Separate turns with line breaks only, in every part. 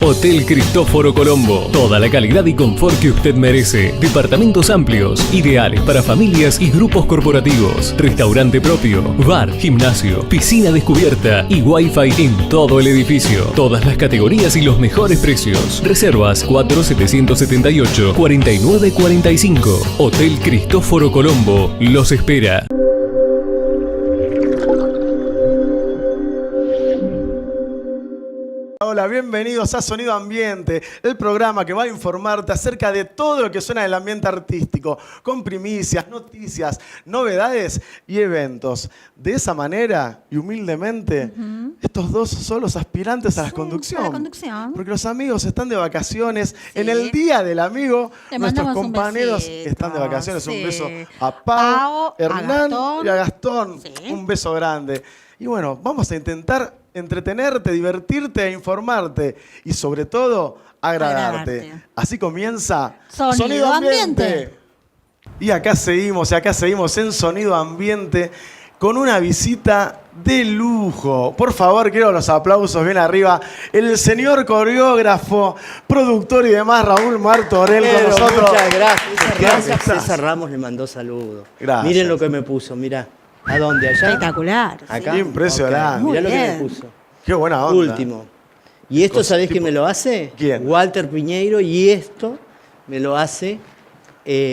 Hotel Cristóforo Colombo. Toda la calidad y confort que usted merece. Departamentos amplios, ideales para familias y grupos corporativos. Restaurante propio, bar, gimnasio, piscina descubierta y wifi en todo el edificio. Todas las categorías y los mejores precios. Reservas 4778-4945. Hotel Cristóforo Colombo los espera.
Hola, bienvenidos a Sonido Ambiente, el programa que va a informarte acerca de todo lo que suena en el ambiente artístico, con primicias, noticias, novedades y eventos. De esa manera y humildemente, estos dos son los aspirantes a la conducción.
A la conducción.
Porque los amigos están de vacaciones. En el Día del Amigo, nuestros compañeros están de vacaciones. Un beso a Pau, Hernán y a Gastón. Un beso grande. Y bueno, vamos a intentar entretenerte, divertirte e informarte. Y sobre todo, agradarte. Así comienza
Sonido Ambiente.
Y acá seguimos en Sonido Ambiente con una visita de lujo. Por favor, quiero los aplausos bien arriba. El señor coreógrafo, productor y demás, Raúl Martorell con nosotros.
Muchas gracias. César Ramos le mandó saludos.
Gracias.
Miren lo que me puso, mirá. ¿A dónde? ¿Allá?
Espectacular.
Acá.
Qué impresionante.
Okay. Mirá lo que
bien.
me puso.
Qué buena onda.
Último. ¿Y esto sabés quién me lo hace?
¿Quién?
Walter Piñeiro. Y esto me lo hace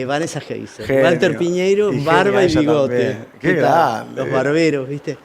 Vanessa Heiser.
Genio.
Walter Piñeiro,
Y
barba y
genia ella
bigote.
también. Qué
tal?
grande.
Los barberos, ¿viste?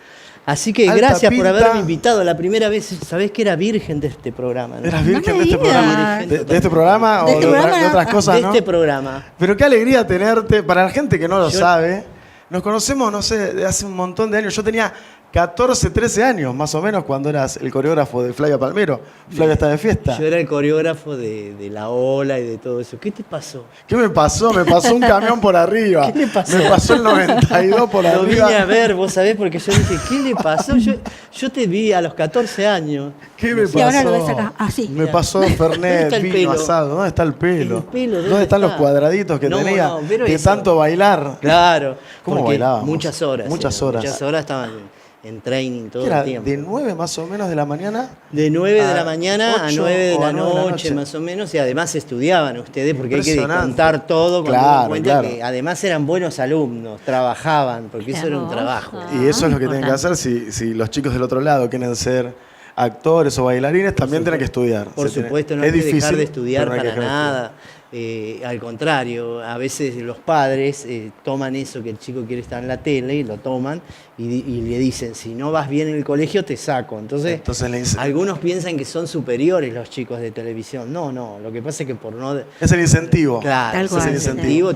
Así que
Alta
gracias por
pinta.
haberme invitado. La primera vez, ¿sabés que era virgen de este programa? ¿No?
¿Eras virgen
No
de
me
este
digas.
programa? ¿De este programa o
De este
de
programa,
otras cosas,
De
no?
este programa.
Pero qué alegría tenerte. Para la gente que no lo
Yo-
sabe, nos conocemos, no sé, de hace un montón de años. Yo tenía 14, 13 años, más o menos, cuando eras el coreógrafo de Flavia Palmero. Flavia está de fiesta.
Yo era el coreógrafo de La Ola y de todo eso. ¿Qué te pasó?
¿Qué me pasó? Me pasó un camión por arriba.
¿Qué le pasó?
Me pasó el 92 por
Lo vine
arriba.
a ver, vos sabés, porque yo dije, ¿qué le pasó? Yo te vi a los 14 años.
¿Qué me pasó?
Y ahora lo ves acá, así.
Me pasó
¿Dónde
Fernet,
está el
vino
pelo?
asado. ¿Dónde está el pelo?
El pelo,
¿Dónde están los
está?
cuadraditos que
No,
tenía
no, pero
de
eso.
tanto bailar?
Claro.
¿Cómo
porque
bailábamos?
Muchas horas.
Muchas
eran,
horas.
Muchas horas estaban en training todo
¿Qué era?
el tiempo.
¿De 9 más o menos de la mañana?
De 9 de
a
la mañana a
8
9 de
o a
la
9 de la
noche,
noche.
más o menos, y además estudiaban ustedes, porque hay que
Impresionante.
contar todo cuando
Claro,
uno cuenta
claro.
que además eran buenos alumnos, trabajaban, porque eso era un trabajo.
Y eso es lo que tienen que
importante.
hacer si los chicos del otro lado quieren ser actores o bailarines, también tienen que estudiar.
Por
Se tiene-
supuesto, no
es
hay que dejar
difícil,
de estudiar
pero no hay
para
que dejar de
nada. Al contrario, a veces los padres toman eso que el chico quiere estar en la tele y lo toman y le dicen, si no vas bien en el colegio te saco. Entonces
le dicen-
algunos piensan que son superiores los chicos de televisión. No, lo que pasa es que por no...
Es el incentivo.
Claro,
Tal
ese
cual,
es el
sí.
incentivo,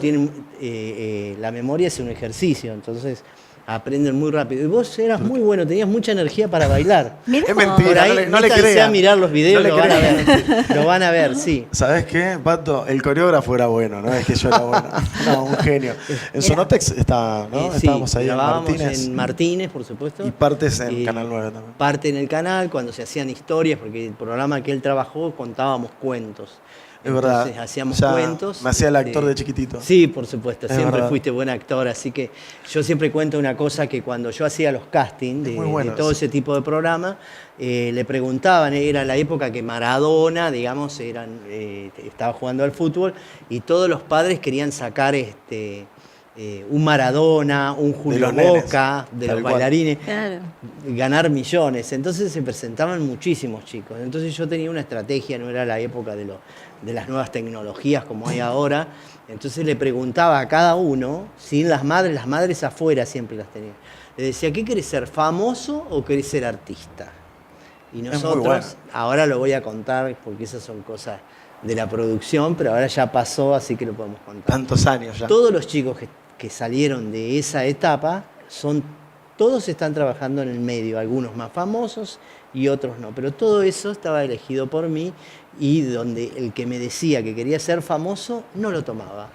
la memoria es un ejercicio, entonces aprenden muy rápido. Y vos eras muy bueno, tenías mucha energía para bailar.
Mirá
Es
vos.
mentira.
Por ahí,
no le
métanse
crean.
a mirar los videos,
No le
lo van a
crean.
ver. Lo van a ver, sí.
¿Sabes qué, Pato? El coreógrafo era bueno, no es que yo era bueno. No, un genio. En Sonotex estaba, ¿no?
Sí,
Estábamos ahí en
grabábamos
Martínez.
en Martínez, por supuesto.
Y partes en Canal 9 también.
Parte en el canal, cuando se hacían historias, porque el programa que él trabajó contábamos cuentos.
Es verdad.
Entonces hacíamos
Ya
cuentos.
me hacía el actor de chiquitito.
Sí, por supuesto,
Es
siempre
verdad.
fuiste buen actor, así que yo siempre cuento una cosa, que cuando yo hacía los castings
Es muy bueno
de todo
eso.
ese tipo de programa, le preguntaban, era la época que Maradona, digamos, estaba jugando al fútbol, y todos los padres querían sacar un Maradona, un Julio
los nenes,
Boca, de
tal
los
cual.
bailarines,
Claro.
ganar millones. Entonces se presentaban muchísimos chicos. Entonces yo tenía una estrategia, no era la época de las nuevas tecnologías como hay ahora. Entonces le preguntaba a cada uno, sin las madres afuera siempre las tenían. Le decía, ¿qué querés ser, famoso o querés ser artista? Y
muy
nosotros,
bueno.
ahora lo voy a contar porque esas son cosas de la producción, pero ahora ya pasó, así que lo podemos contar.
Tantos años ya.
Todos los chicos que salieron de esa etapa, todos están trabajando en el medio, algunos más famosos y otros no. Pero todo eso estaba elegido por mí, y donde el que me decía que quería ser famoso no lo tomaba.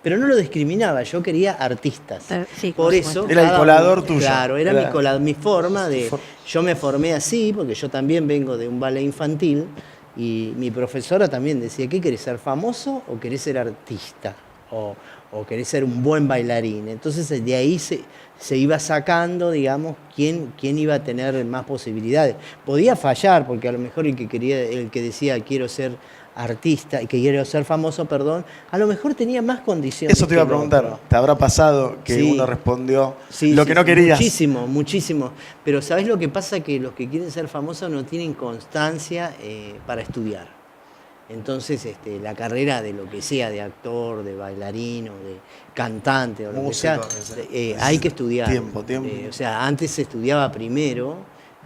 Pero no lo discriminaba, yo quería artistas.
Sí,
por
por
eso.
supuesto.
Era el
cada
colador
uno-
tuyo.
Claro, era
Era-
mi forma de. Yo me formé así, porque yo también vengo de un ballet infantil, y mi profesora también decía, ¿qué querés ser, famoso o querés ser artista? o querés ser un buen bailarín. Entonces de ahí se iba sacando, digamos, quién iba a tener más posibilidades. Podía fallar, porque a lo mejor el que decía quiero ser artista y que quiero ser famoso, perdón, a lo mejor tenía más condiciones.
Eso te iba a preguntar, ¿te habrá pasado que uno respondió lo que no querías?
Muchísimo. Pero ¿sabés lo que pasa? Que los que quieren ser famosos no tienen constancia para estudiar. Entonces la carrera de lo que sea, de actor, de bailarín o de cantante o lo que sea, hay que estudiar.
Tiempo.
O sea, antes se estudiaba primero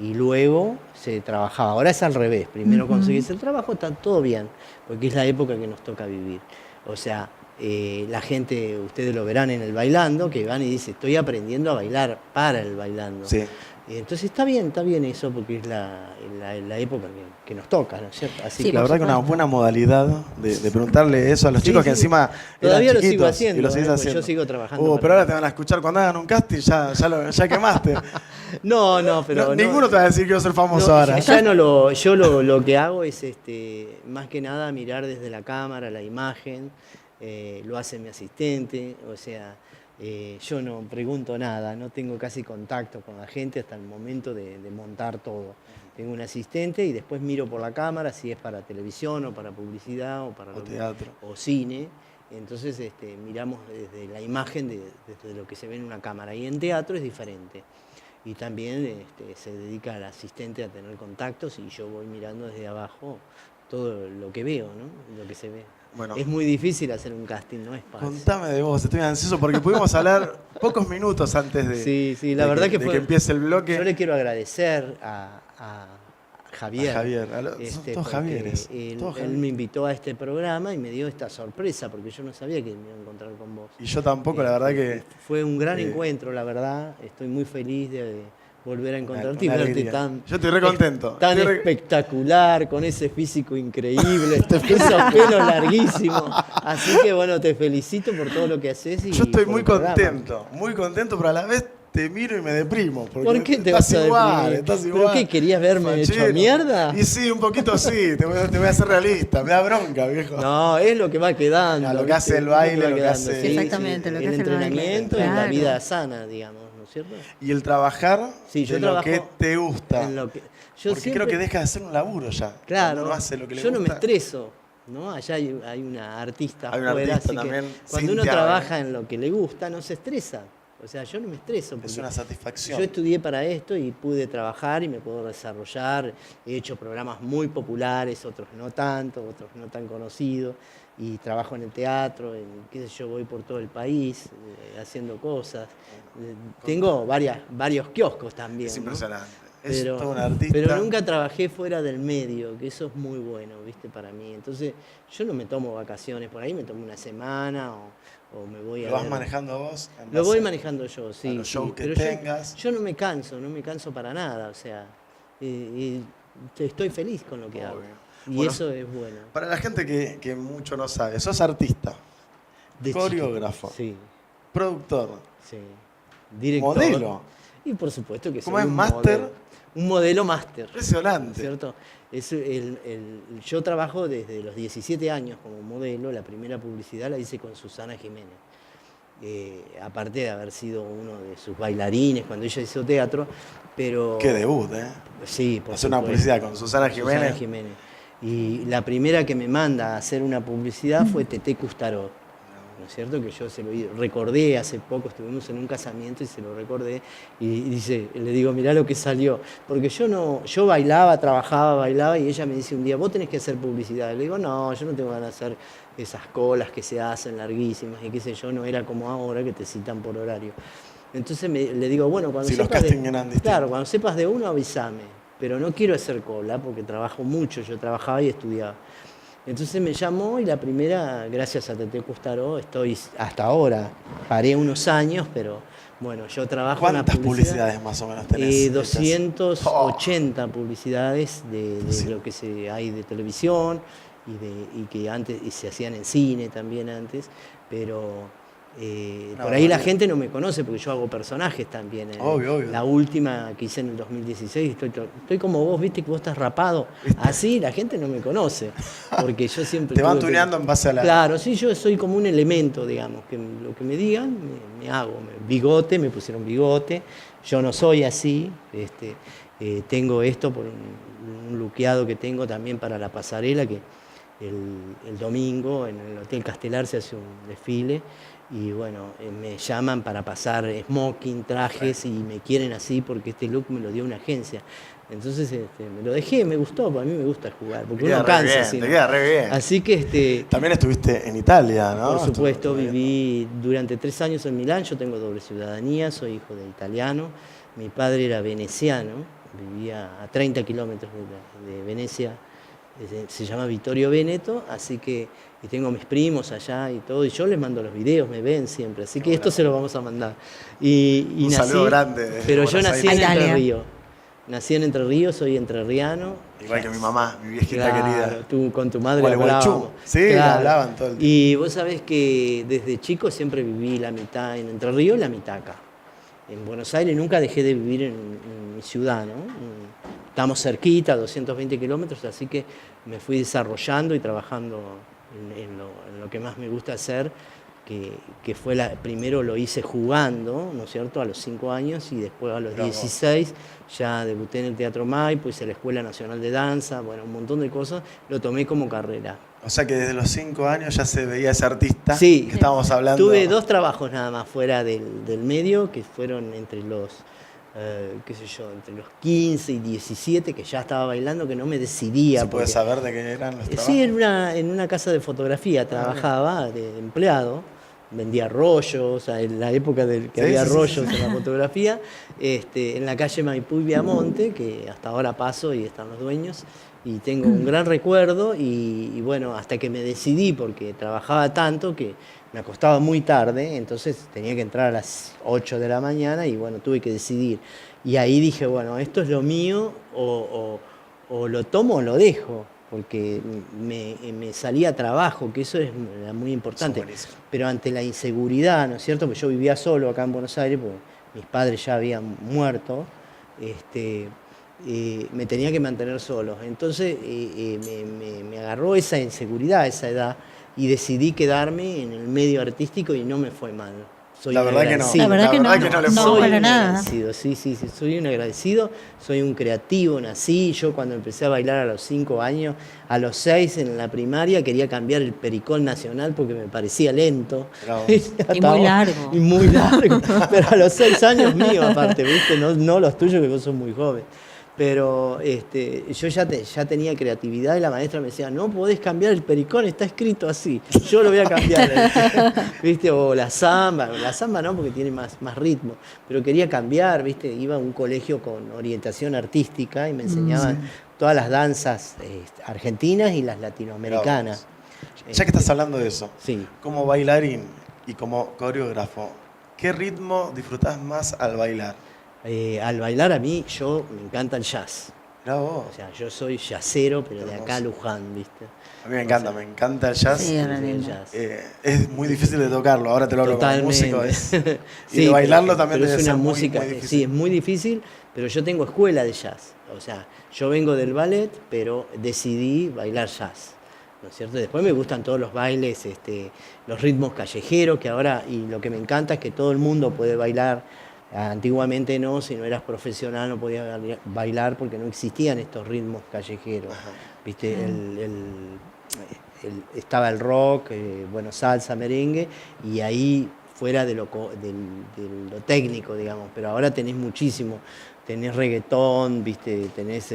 y luego se trabajaba. Ahora es al revés. Primero conseguís el trabajo, está todo bien, porque es la época que nos toca vivir. O sea, la gente, ustedes lo verán en el bailando, que van y dicen, estoy aprendiendo a bailar para el bailando.
Sí.
Entonces está bien eso, porque es la época que nos toca, ¿no es cierto? Así
que la verdad que una buena modalidad de preguntarle eso a los chicos que encima
todavía
eran chiquitos,
lo sigo haciendo,
y lo seguís haciendo.
Yo sigo trabajando.
Pero ahora te van a escuchar cuando hagan un casting, ya quemaste.
Pero
ninguno te va a decir que quiero ser famoso ahora.
Yo lo que hago es más que nada mirar desde la cámara, la imagen, lo hace mi asistente, o sea, yo no pregunto nada, no tengo casi contacto con la gente hasta el momento de montar todo. Tengo un asistente y después miro por la cámara si es para televisión o para publicidad o para
teatro
o cine. Entonces miramos desde la imagen, desde lo que se ve en una cámara. Y en teatro es diferente. Y también se dedica al asistente a tener contactos y yo voy mirando desde abajo todo lo que veo, ¿no? Lo que se ve.
Bueno,
es muy difícil hacer un casting, no es fácil.
Contame de vos, estoy ansioso porque pudimos hablar pocos minutos antes de,
la verdad que
empiece el bloque.
Yo le quiero agradecer a Javier.
Todos Javieres.
Él me invitó a este programa y me dio esta sorpresa, porque yo no sabía que me iba a encontrar con vos.
Y yo tampoco, la verdad que...
Fue un gran encuentro, la verdad. Estoy muy feliz de volver a encontrarte y verte
yo estoy re contento.
Tan espectacular, con ese físico increíble, esos pelos larguísimos. Así que bueno, te felicito por todo lo que haces.
Yo estoy muy contento, pero a la vez te miro y me deprimo.
¿Por qué te vas a deprimir?
Estás igual.
¿Pero qué, querías verme hecho mierda?
Y sí, un poquito sí, te voy a hacer realista, me da bronca, viejo.
No, es lo que va quedando.
A lo que hace el baile, lo que hace...
Exactamente, lo que hace el
entrenamiento y la vida sana, digamos. ¿Cierto?
Y el trabajar
lo
que te gusta.
Porque
creo que deja de ser un laburo ya.
Claro,
uno hace lo que le
yo
gusta.
No me estreso, ¿no? Allá hay una artista afuera, así
también,
que cuando uno trabaja en lo que le gusta, no se estresa. O sea, yo no me estreso.
Es una satisfacción.
Yo estudié para esto y pude trabajar y me puedo desarrollar. He hecho programas muy populares, otros no tanto, otros no tan conocidos. Y trabajo en el teatro, voy por todo el país haciendo cosas. Tengo varios kioscos también.
Es impresionante.
¿No?
Es todo un artista.
Pero nunca trabajé fuera del medio, que eso es muy bueno, ¿viste? Para mí. Entonces, yo no me tomo vacaciones por ahí, me tomo una semana o me voy a...
¿Lo vas manejando vos?
Lo voy manejando yo, sí.
A los shows que
pero
tengas.
Yo no me canso para nada, o sea, estoy feliz con lo que hago. Y eso es bueno.
Para la gente que mucho no sabe, sos artista, coreógrafo,
sí,
productor,
sí, director,
modelo.
Y por supuesto que
¿Cómo es máster?
Un modelo máster.
Impresionante.
¿Cierto? Yo trabajo desde los 17 años como modelo. La primera publicidad la hice con Susana Jiménez. Aparte de haber sido uno de sus bailarines cuando ella hizo teatro, pero...
Qué debut, ¿eh?
Sí, por
hacer una publicidad con Susana Jiménez.
Y la primera que me manda a hacer una publicidad fue Teté Custaró, ¿no es cierto? Que yo se lo recordé hace poco, estuvimos en un casamiento y se lo recordé y le digo, mirá lo que salió. Porque yo bailaba y ella me dice un día, vos tenés que hacer publicidad. Y le digo, no, yo no tengo ganas de hacer esas colas que se hacen larguísimas y qué sé yo, no era como ahora que te citan por horario. Entonces le digo, bueno, cuando cuando sepas de uno avísame. Pero no quiero hacer cola porque trabajo mucho, yo trabajaba y estudiaba. Entonces me llamó y la primera, gracias a Teté Custaró, estoy hasta ahora, paré unos años, pero bueno, yo trabajo en
¿Cuántas publicidades más o menos tenés?
280 publicidades de lo que hay de televisión y que antes se hacían en cine también antes, pero Por ahí la gente no me conoce porque yo hago personajes también.
Obvio.
La última que hice en el 2016, estoy como vos, viste que vos estás rapado. ¿Viste? Así la gente no me conoce. Porque yo siempre...
Te van tuneando en base a la...
Claro, sí, yo soy como un elemento, digamos, que lo que me digan, me hago. Bigote, me pusieron bigote. Yo no soy así. Tengo esto por un luqueado que tengo también para la pasarela, que el domingo en el Hotel Castelar se hace un desfile. Y bueno, me llaman para pasar smoking, trajes y me quieren así porque este look me lo dio una agencia. Entonces me lo dejé, me gustó, porque a mí me gusta jugar, porque uno cansa.
Te queda re bien.
Así que...
También estuviste en Italia, ¿no?
Por supuesto, viví durante 3 años en Milán, yo tengo doble ciudadanía, soy hijo de italiano, mi padre era veneciano, vivía a 30 kilómetros de Venecia, se llama Vittorio Veneto, así que y tengo mis primos allá y todo, y yo les mando los videos, me ven siempre, así que esto se lo vamos a mandar. Un
saludo grande.
Pero yo nací en Entre Ríos. Nací en Entre Ríos, soy entrerriano.
Igual que mi mamá, mi viejita querida.
Tú con tu madre hablábamos.
Sí, claro. Hablaban todo el tiempo.
Y vos sabés que desde chico siempre viví la mitad en Entre Ríos y la mitad acá. En Buenos Aires nunca dejé de vivir en mi ciudad, ¿no? Estamos cerquita, 220 kilómetros, así que me fui desarrollando y trabajando en lo que más me gusta hacer, que fue primero lo hice jugando, ¿no es cierto?, a los 5 años y después a los 16 ya debuté en el Teatro Maipo, hice la Escuela Nacional de Danza, bueno, un montón de cosas, lo tomé como carrera.
O sea que desde los 5 años ya se veía ese artista
que
estábamos hablando.
Tuve 2 trabajos nada más fuera del medio, que fueron entre los... entre los 15 y 17, que ya estaba bailando, que no me decidía.
¿Se puede saber de qué eran los trabajos?
Sí, en una casa de fotografía trabajaba de empleado, vendía rollos, en la época que había rollos en la fotografía, en la calle Maipú y Viamonte, que hasta ahora paso y están los dueños, y tengo un gran recuerdo, y bueno, hasta que me decidí, porque trabajaba tanto que me acostaba muy tarde, entonces tenía que entrar a las 8 de la mañana y bueno, tuve que decidir. Y ahí dije, bueno, esto es lo mío, o lo tomo o lo dejo, porque me salía a trabajo, que eso era muy importante. Pero ante la inseguridad, ¿no es cierto? Porque yo vivía solo acá en Buenos Aires, porque mis padres ya habían muerto, me tenía que mantener solo. Entonces me agarró esa inseguridad a esa edad, y decidí quedarme en el medio artístico y no me fue mal.
La verdad que no.
La verdad que no le fue
para
nada.
Sí, soy un agradecido, soy un creativo, nací. Yo cuando empecé a bailar a los 5 años, a los 6 en la primaria quería cambiar el pericón nacional porque me parecía lento.
Y muy largo.
Y muy largo, pero a los 6 años mío aparte, ¿viste? No los tuyos que vos sos muy joven. Pero yo ya tenía creatividad y la maestra me decía, no podés cambiar el pericón, está escrito así, yo lo voy a cambiar. ¿Viste? O la samba no porque tiene más ritmo, pero quería cambiar, ¿viste? Iba a un colegio con orientación artística y me enseñaban todas las danzas argentinas y las latinoamericanas.
Ya que estás hablando de eso,
sí.
Como bailarín y como coreógrafo, ¿qué ritmo disfrutás más al bailar?
Al bailar a mí, me encanta el jazz.
Mirá vos.
O sea, yo soy jazzero, pero de acá a Luján, ¿viste?
A mí me encanta el jazz.
Sí, el jazz.
Es muy difícil de tocarlo, ahora te lo hablo como músico. Y
sí,
de bailarlo también
pero
debe
es una
ser
música,
muy difícil.
sí, es muy difícil, pero yo tengo escuela de jazz. O sea, yo vengo del ballet, pero decidí bailar jazz. ¿No es cierto? Después me gustan todos los bailes, los ritmos callejeros, que ahora, y lo que me encanta es que todo el mundo puede bailar. Antiguamente no, si no eras profesional no podías bailar porque no existían estos ritmos callejeros. ¿Viste? Estaba el rock, salsa, merengue, y ahí fuera de lo técnico, digamos, pero ahora tenés muchísimo, tenés reggaetón, ¿viste? Tenés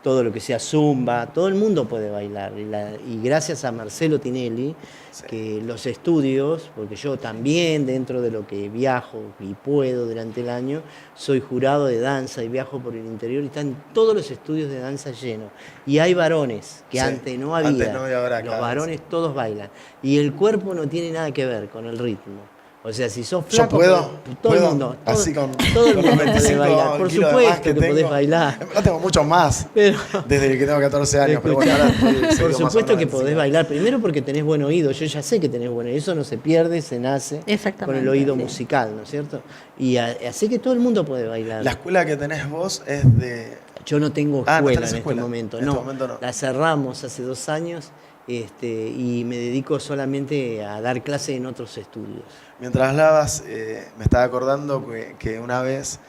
todo lo que sea zumba, todo el mundo puede bailar. Y gracias a Marcelo Tinelli, que los estudios, porque yo también dentro de lo que viajo y puedo durante el año, soy jurado de danza y viajo por el interior y están todos los estudios de danza llenos. Y hay varones, que antes no había.
Antes no había, ahora
los varones todos bailan. Y el cuerpo no tiene nada que ver con el ritmo. O sea, si sos flaco,
yo puedo,
todo el mundo,
así con
todo el mundo
25
puede bailar. Por supuesto que podés bailar.
No tengo mucho más,
pero,
desde que tengo 14 años, pero bueno, ahora
por supuesto que podés bailar. Primero porque tenés buen oído. Yo ya sé que tenés buen oído. Eso no se pierde, se nace con el oído musical, ¿no es cierto? Y así que todo el mundo puede bailar.
La escuela que tenés vos es de...
Yo no tengo escuela
no
en este momento.
En este momento no.
La cerramos hace 2 años. Y me dedico solamente a dar clases en otros estudios.
Mientras hablabas, me estaba acordando que una vez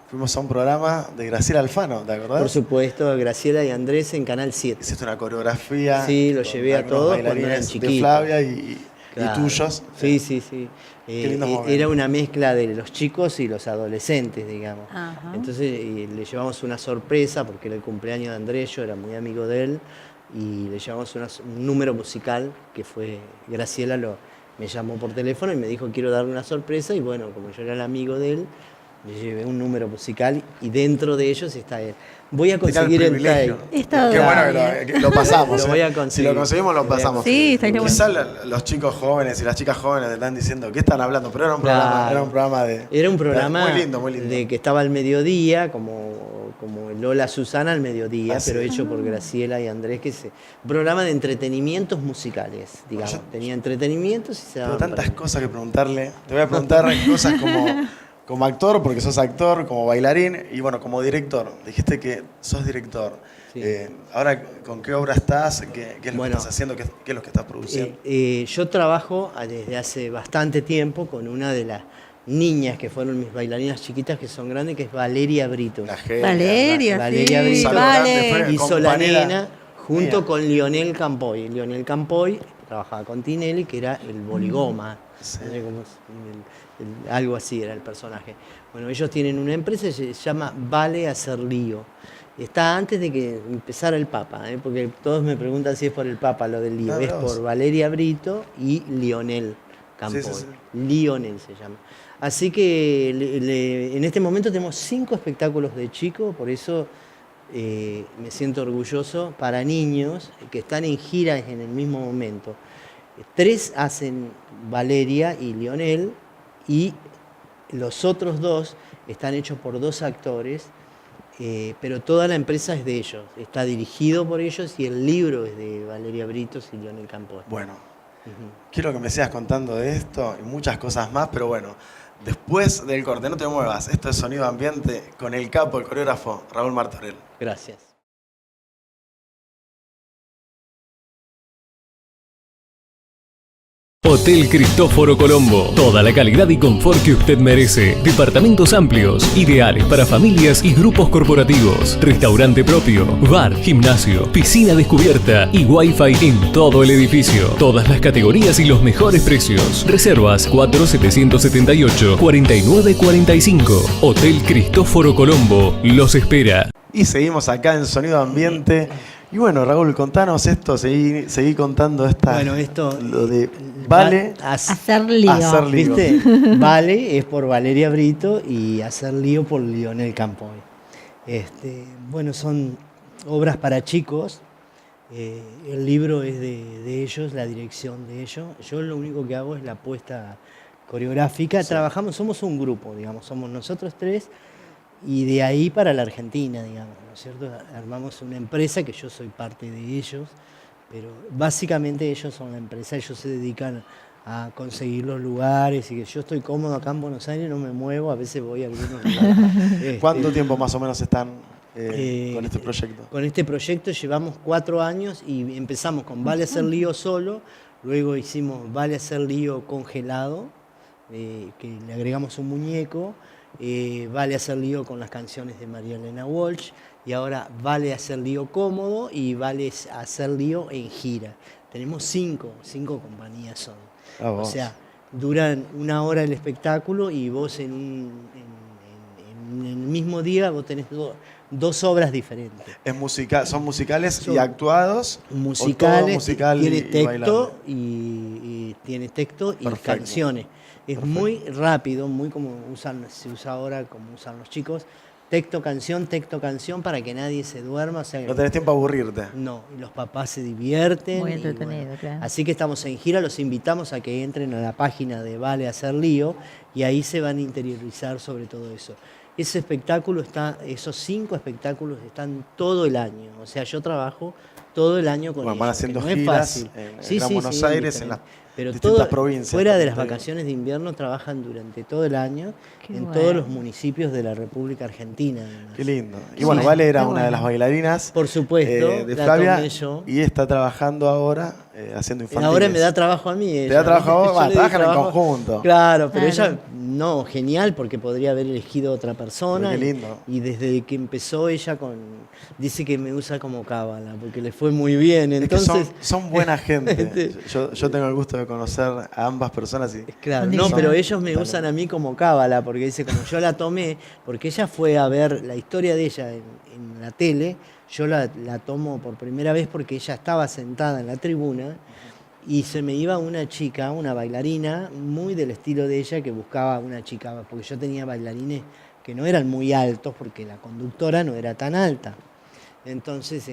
fuimos a un programa de Graciela Alfano, ¿te acordás?
Por supuesto, Graciela y Andrés en Canal 7.
Hiciste una coreografía.
Sí, lo llevé a todos cuando eran chiquitos.
De Flavia y tuyos.
Sí. Era una mezcla de los chicos y los adolescentes, digamos.
Ajá.
Entonces le llevamos una sorpresa, porque era el cumpleaños de Andrés, yo era muy amigo de él, y le llevamos un número musical que fue, Graciela me llamó por teléfono y me dijo quiero darle una sorpresa, y bueno, como yo era el amigo de él, le llevé un número musical y dentro de ellos está él. Voy a conseguir el tape.
Qué bueno que lo pasamos.
Lo voy a conseguir.
Si lo conseguimos, lo pasamos.
Sí, está bien.
Quizás los chicos jóvenes y las chicas jóvenes están diciendo, ¿qué están hablando? Pero era un programa
muy
lindo.
De que estaba al mediodía, como Lola Susana al mediodía, pero hecho por Graciela y Andrés, un programa de entretenimientos musicales, digamos. Tenía entretenimientos y se daba.
Tengo tantas cosas que preguntarle. Te voy a preguntar cosas como actor, porque sos actor, como bailarín y bueno, como director. Dijiste que sos director. Sí. Ahora, ¿con qué obra estás? ¿Qué es lo que estás haciendo? ¿Qué es lo que estás produciendo?
Yo trabajo desde hace bastante tiempo con una de las niñas que fueron mis bailarinas chiquitas, que son grandes, que es Valeria Brito.
Valeria
Brito.
Vale.
Hizo la nena junto con Lionel Campoy. Lionel Campoy trabajaba con Tinelli, que era el boligoma. Sí. Algo así era el personaje. Bueno, ellos tienen una empresa que se llama Vale Hacer Lío. Está antes de que empezara el Papa, porque todos me preguntan si es por el Papa lo del lío. Es por Valeria Brito y Lionel Campoy. Sí. Lionel se llama. Así que en este momento tenemos 5 espectáculos de chico, por eso me siento orgulloso, para niños que están en gira en el mismo momento. 3 hacen Valeria y Lionel, y los otros 2 están hechos por 2 actores, pero toda la empresa es de ellos, está dirigido por ellos y el libro es de Valeria Britos y Lionel Campoy.
Bueno, quiero que me sigas contando de esto y muchas cosas más, pero bueno, después del corte, no te muevas. Esto es Sonido Ambiente con el capo, el coreógrafo Raúl Martorell.
Gracias.
Hotel Cristóforo Colombo. Toda la calidad y confort que usted merece. Departamentos amplios, ideales para familias y grupos corporativos. Restaurante propio, bar, gimnasio, piscina descubierta y wifi en todo el edificio. Todas las categorías y los mejores precios. Reservas 4778-4945. Hotel Cristóforo Colombo los espera.
Y seguimos acá en Sonido Ambiente. Y bueno, Raúl, contanos esto, seguí contando lo de Vale.
Hacer lío.
¿Viste? Vale es por Valeria Brito y Hacer lío por Lionel Campoy. Bueno, son obras para chicos. El libro es de ellos, la dirección de ellos. Yo lo único que hago es la puesta coreográfica. Sí. Trabajamos, somos un grupo, digamos, somos nosotros 3. Y de ahí para la Argentina, digamos, ¿no es cierto? Armamos una empresa que yo soy parte de ellos, pero básicamente ellos son la empresa, ellos se dedican a conseguir los lugares y que yo estoy cómodo acá en Buenos Aires, no me muevo, a veces voy a algunos lugares.
¿Cuánto tiempo más o menos están con este proyecto?
Con este proyecto llevamos 4 años y empezamos con Vale Hacer Lío solo, luego hicimos Vale Hacer Lío congelado, que le agregamos un muñeco. Vale Hacer Lío con las canciones de María Elena Walsh, y ahora Vale Hacer Lío cómodo y Vale Hacer Lío en gira. Tenemos 5 compañías son. O sea, duran 1 hora el espectáculo y vos en el mismo día vos tenés 2 obras diferentes.
¿Son musicales y actuados?
Musicales,
musical
tiene texto y tiene texto y canciones. Es muy rápido, muy como se usa ahora, como usan los chicos, texto canción para que nadie se duerma. O sea,
no tenés tiempo a aburrirte.
No, y los papás se divierten.
Muy entretenido,
bueno.
claro.
Así que estamos en gira, los invitamos a que entren a la página de Vale Hacer Lío y ahí se van a interiorizar sobre todo eso. Ese espectáculo esos 5 espectáculos están todo el año. O sea, yo trabajo todo el año con ellos.
Van haciendo
no
giras
es fácil.
en Gran Buenos Aires, en las
pero
distintas provincias.
Fuera de las vacaciones de invierno trabajan durante todo el año todos los municipios de la República Argentina. Además.
Qué lindo. Y bueno, Vale era una de las bailarinas.
Por supuesto,
de Flavia.
tomé yo.
Y está trabajando ahora haciendo infantiles.
Ahora me da trabajo a mí. Ella.
Te da trabajo a vos, trabajan en conjunto.
Claro, pero ella, no, genial, porque podría haber elegido otra persona.
Qué lindo.
Y desde que empezó ella dice que me usa como cábala, porque le fue muy bien. Entonces,
es que son buena gente. yo tengo el gusto de conocer a ambas personas.
Claro, no, pero ellos me usan a mí como cábala, porque dice, como yo la tomé, porque ella fue a ver la historia de ella en la tele, yo la tomo por primera vez porque ella estaba sentada en la tribuna y se me iba una chica, una bailarina, muy del estilo de ella, que buscaba una chica, porque yo tenía bailarines que no eran muy altos, porque la conductora no era tan alta. Entonces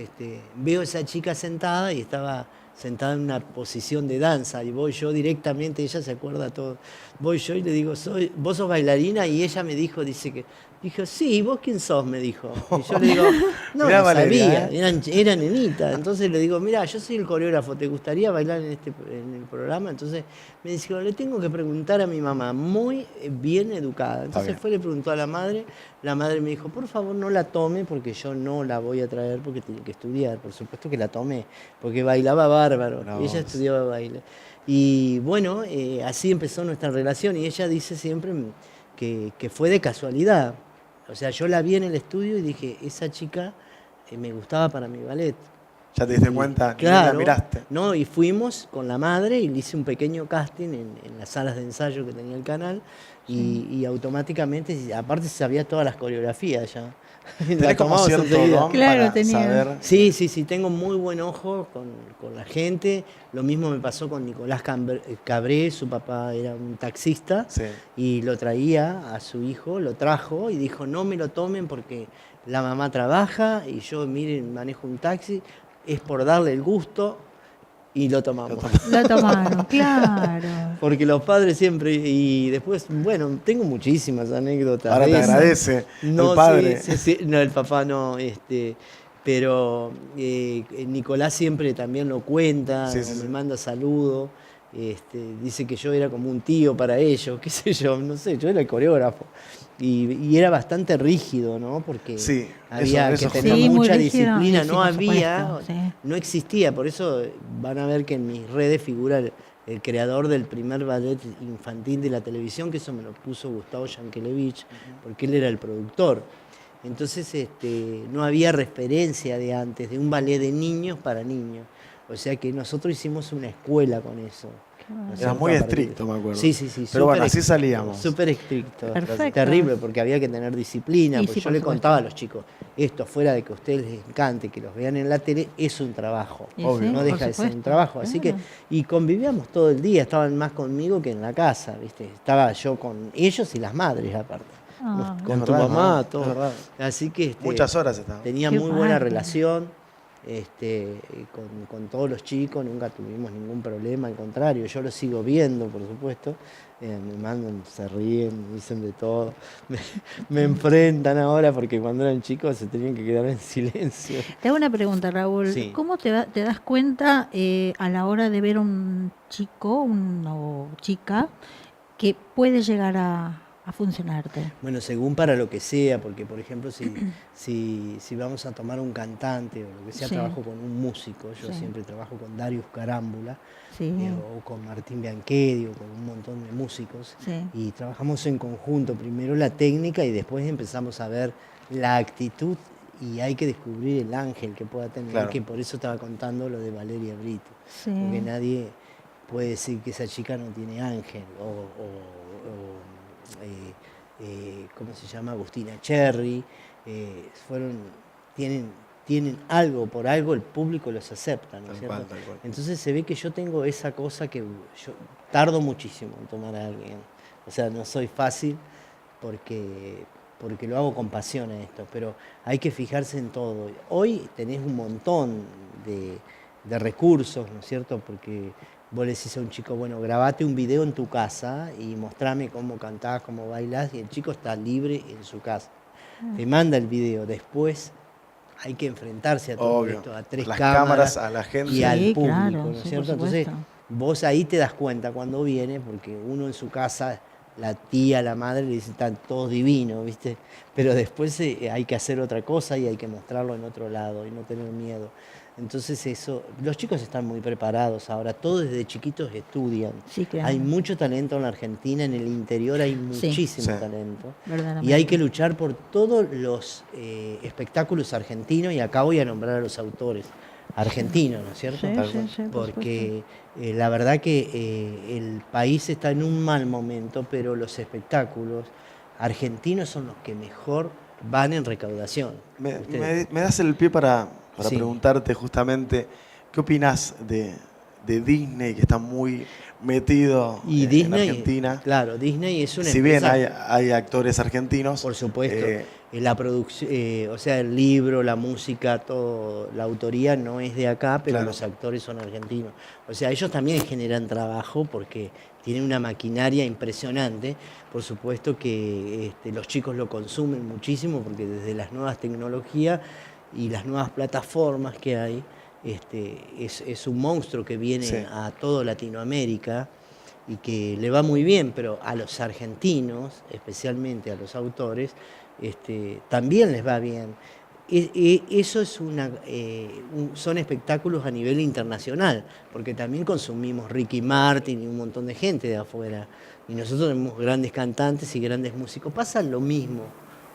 veo a esa chica sentada y estaba sentada en una posición de danza, y voy yo directamente, ella se acuerda todo, voy yo y le digo, ¿vos sos bailarina? Y ella me dijo, dijo, sí, ¿y vos quién sos? Me dijo. Y yo le digo, no sabía, era nenita. Entonces le digo, mira, yo soy el coreógrafo, ¿te gustaría bailar en el programa? Entonces me dijo, le tengo que preguntar a mi mamá, muy bien educada. Entonces le preguntó a la madre me dijo, por favor no la tome porque yo no la voy a traer porque tiene que estudiar. Por supuesto que la tomé, porque bailaba bárbaro, y ella estudiaba baile. Y bueno, así empezó nuestra relación y ella dice siempre que fue de casualidad. O sea, yo la vi en el estudio y dije, esa chica me gustaba para mi ballet.
¿Ya te diste cuenta?
Claro,
la miraste.
No, y fuimos con la madre y le hice un pequeño casting en las salas de ensayo que tenía el canal y automáticamente, aparte sabía todas las coreografías ya.
¿Tenés como cierto don para saber?
Sí, tengo muy buen ojo con la gente. Lo mismo me pasó con Nicolás Cabré, su papá era un taxista y lo traía a su hijo, lo trajo y dijo, no me lo tomen porque la mamá trabaja y yo, miren, manejo un taxi, es por darle el gusto. Y lo tomamos.
Lo tomaron, claro.
Porque los padres siempre, y después, bueno, tengo muchísimas anécdotas.
Ahora te agradece el padre.
Sí, no, el papá no, pero Nicolás siempre también lo cuenta, me manda saludos, dice que yo era como un tío para ellos, qué sé yo, no sé, yo era el coreógrafo. Y era bastante rígido, ¿no? Porque había que tener mucha disciplina, no existía, por eso van a ver que en mis redes figura el creador del primer ballet infantil de la televisión, que eso me lo puso Gustavo Yankelevich, porque él era el productor. Entonces no había referencia de antes, de un ballet de niños para niños. O sea que nosotros hicimos una escuela con eso.
Era muy estricto, me acuerdo.
Sí.
Pero bueno, así salíamos.
Súper estricto.
Perfecto.
Terrible, porque había que tener disciplina. Porque yo le
supuesto.
contaba a los chicos, esto fuera de que a ustedes les encante, que los vean en la tele, es un trabajo.
Obvio.
No deja de ser un trabajo. Así que, y convivíamos todo el día, estaban más conmigo que en la casa, ¿viste? Estaba yo con ellos y las madres aparte. Con tu mamá, todo. Así que
muchas horas estaban.
Tenía muy buena relación. Con todos los chicos, nunca tuvimos ningún problema, al contrario, yo los sigo viendo, por supuesto, me mandan, se ríen, me dicen de todo, me enfrentan ahora porque cuando eran chicos se tenían que quedar en silencio.
Te hago una pregunta, Raúl, ¿cómo te das cuenta a la hora de ver un chico o chica que puede llegar a funcionarte?
Bueno, según para lo que sea, porque por ejemplo si vamos a tomar un cantante o lo que sea, trabajo con un músico, yo siempre trabajo con Darius Carámbula o con Martín Bianchedi o con un montón de músicos y trabajamos en conjunto, primero la técnica y después empezamos a ver la actitud y hay que descubrir el ángel que pueda tener, que por eso estaba contando lo de Valeria Brito, porque nadie puede decir que esa chica no tiene ángel ¿cómo se llama? Agustina Cherry, tienen algo, por algo el público los acepta, ¿no es cierto? Tal cual. Entonces se ve que yo tengo esa cosa que yo tardo muchísimo en tomar a alguien, o sea, no soy fácil porque porque lo hago con pasión a esto, pero hay que fijarse en todo. Hoy tenés un montón de recursos, ¿no es cierto? Porque vos le decís a un chico, bueno, grabate un video en tu casa y mostrame cómo cantás, cómo bailás, y el chico está libre en su casa. Te manda el video. Después hay que enfrentarse a todo esto, a las cámaras, a la gente y al público, claro, ¿no es cierto? Entonces, vos ahí te das cuenta cuando viene, porque uno en su casa, la tía, la madre, le dice, están todos divinos, ¿viste? Pero después hay que hacer otra cosa y hay que mostrarlo en otro lado y no tener miedo. Entonces eso, los chicos están muy preparados ahora, todos desde chiquitos estudian. Sí, claro. Hay mucho talento en la Argentina, en el interior hay muchísimo talento. Y hay que luchar por todos los espectáculos argentinos, y acá voy a nombrar a los autores argentinos, ¿no es cierto? Sí, porque la verdad que el país está en un mal momento, pero los espectáculos argentinos son los que mejor van en recaudación.
Me das el pie para preguntarte justamente, ¿qué opinás de Disney, que está muy metido en Argentina?
Claro, Disney es una
empresa. Si bien hay actores argentinos.
Por supuesto. La producción, o sea, el libro, la música, todo, la autoría no es de acá, pero los actores son argentinos. O sea, ellos también generan trabajo porque tienen una maquinaria impresionante. Por supuesto que los chicos lo consumen muchísimo, porque desde las nuevas tecnologías y las nuevas plataformas que hay, es un monstruo que viene a toda Latinoamérica y que le va muy bien, pero a los argentinos, especialmente a los autores, también les va bien. Eso es son espectáculos a nivel internacional, porque también consumimos Ricky Martin y un montón de gente de afuera, y nosotros tenemos grandes cantantes y grandes músicos. Pasa lo mismo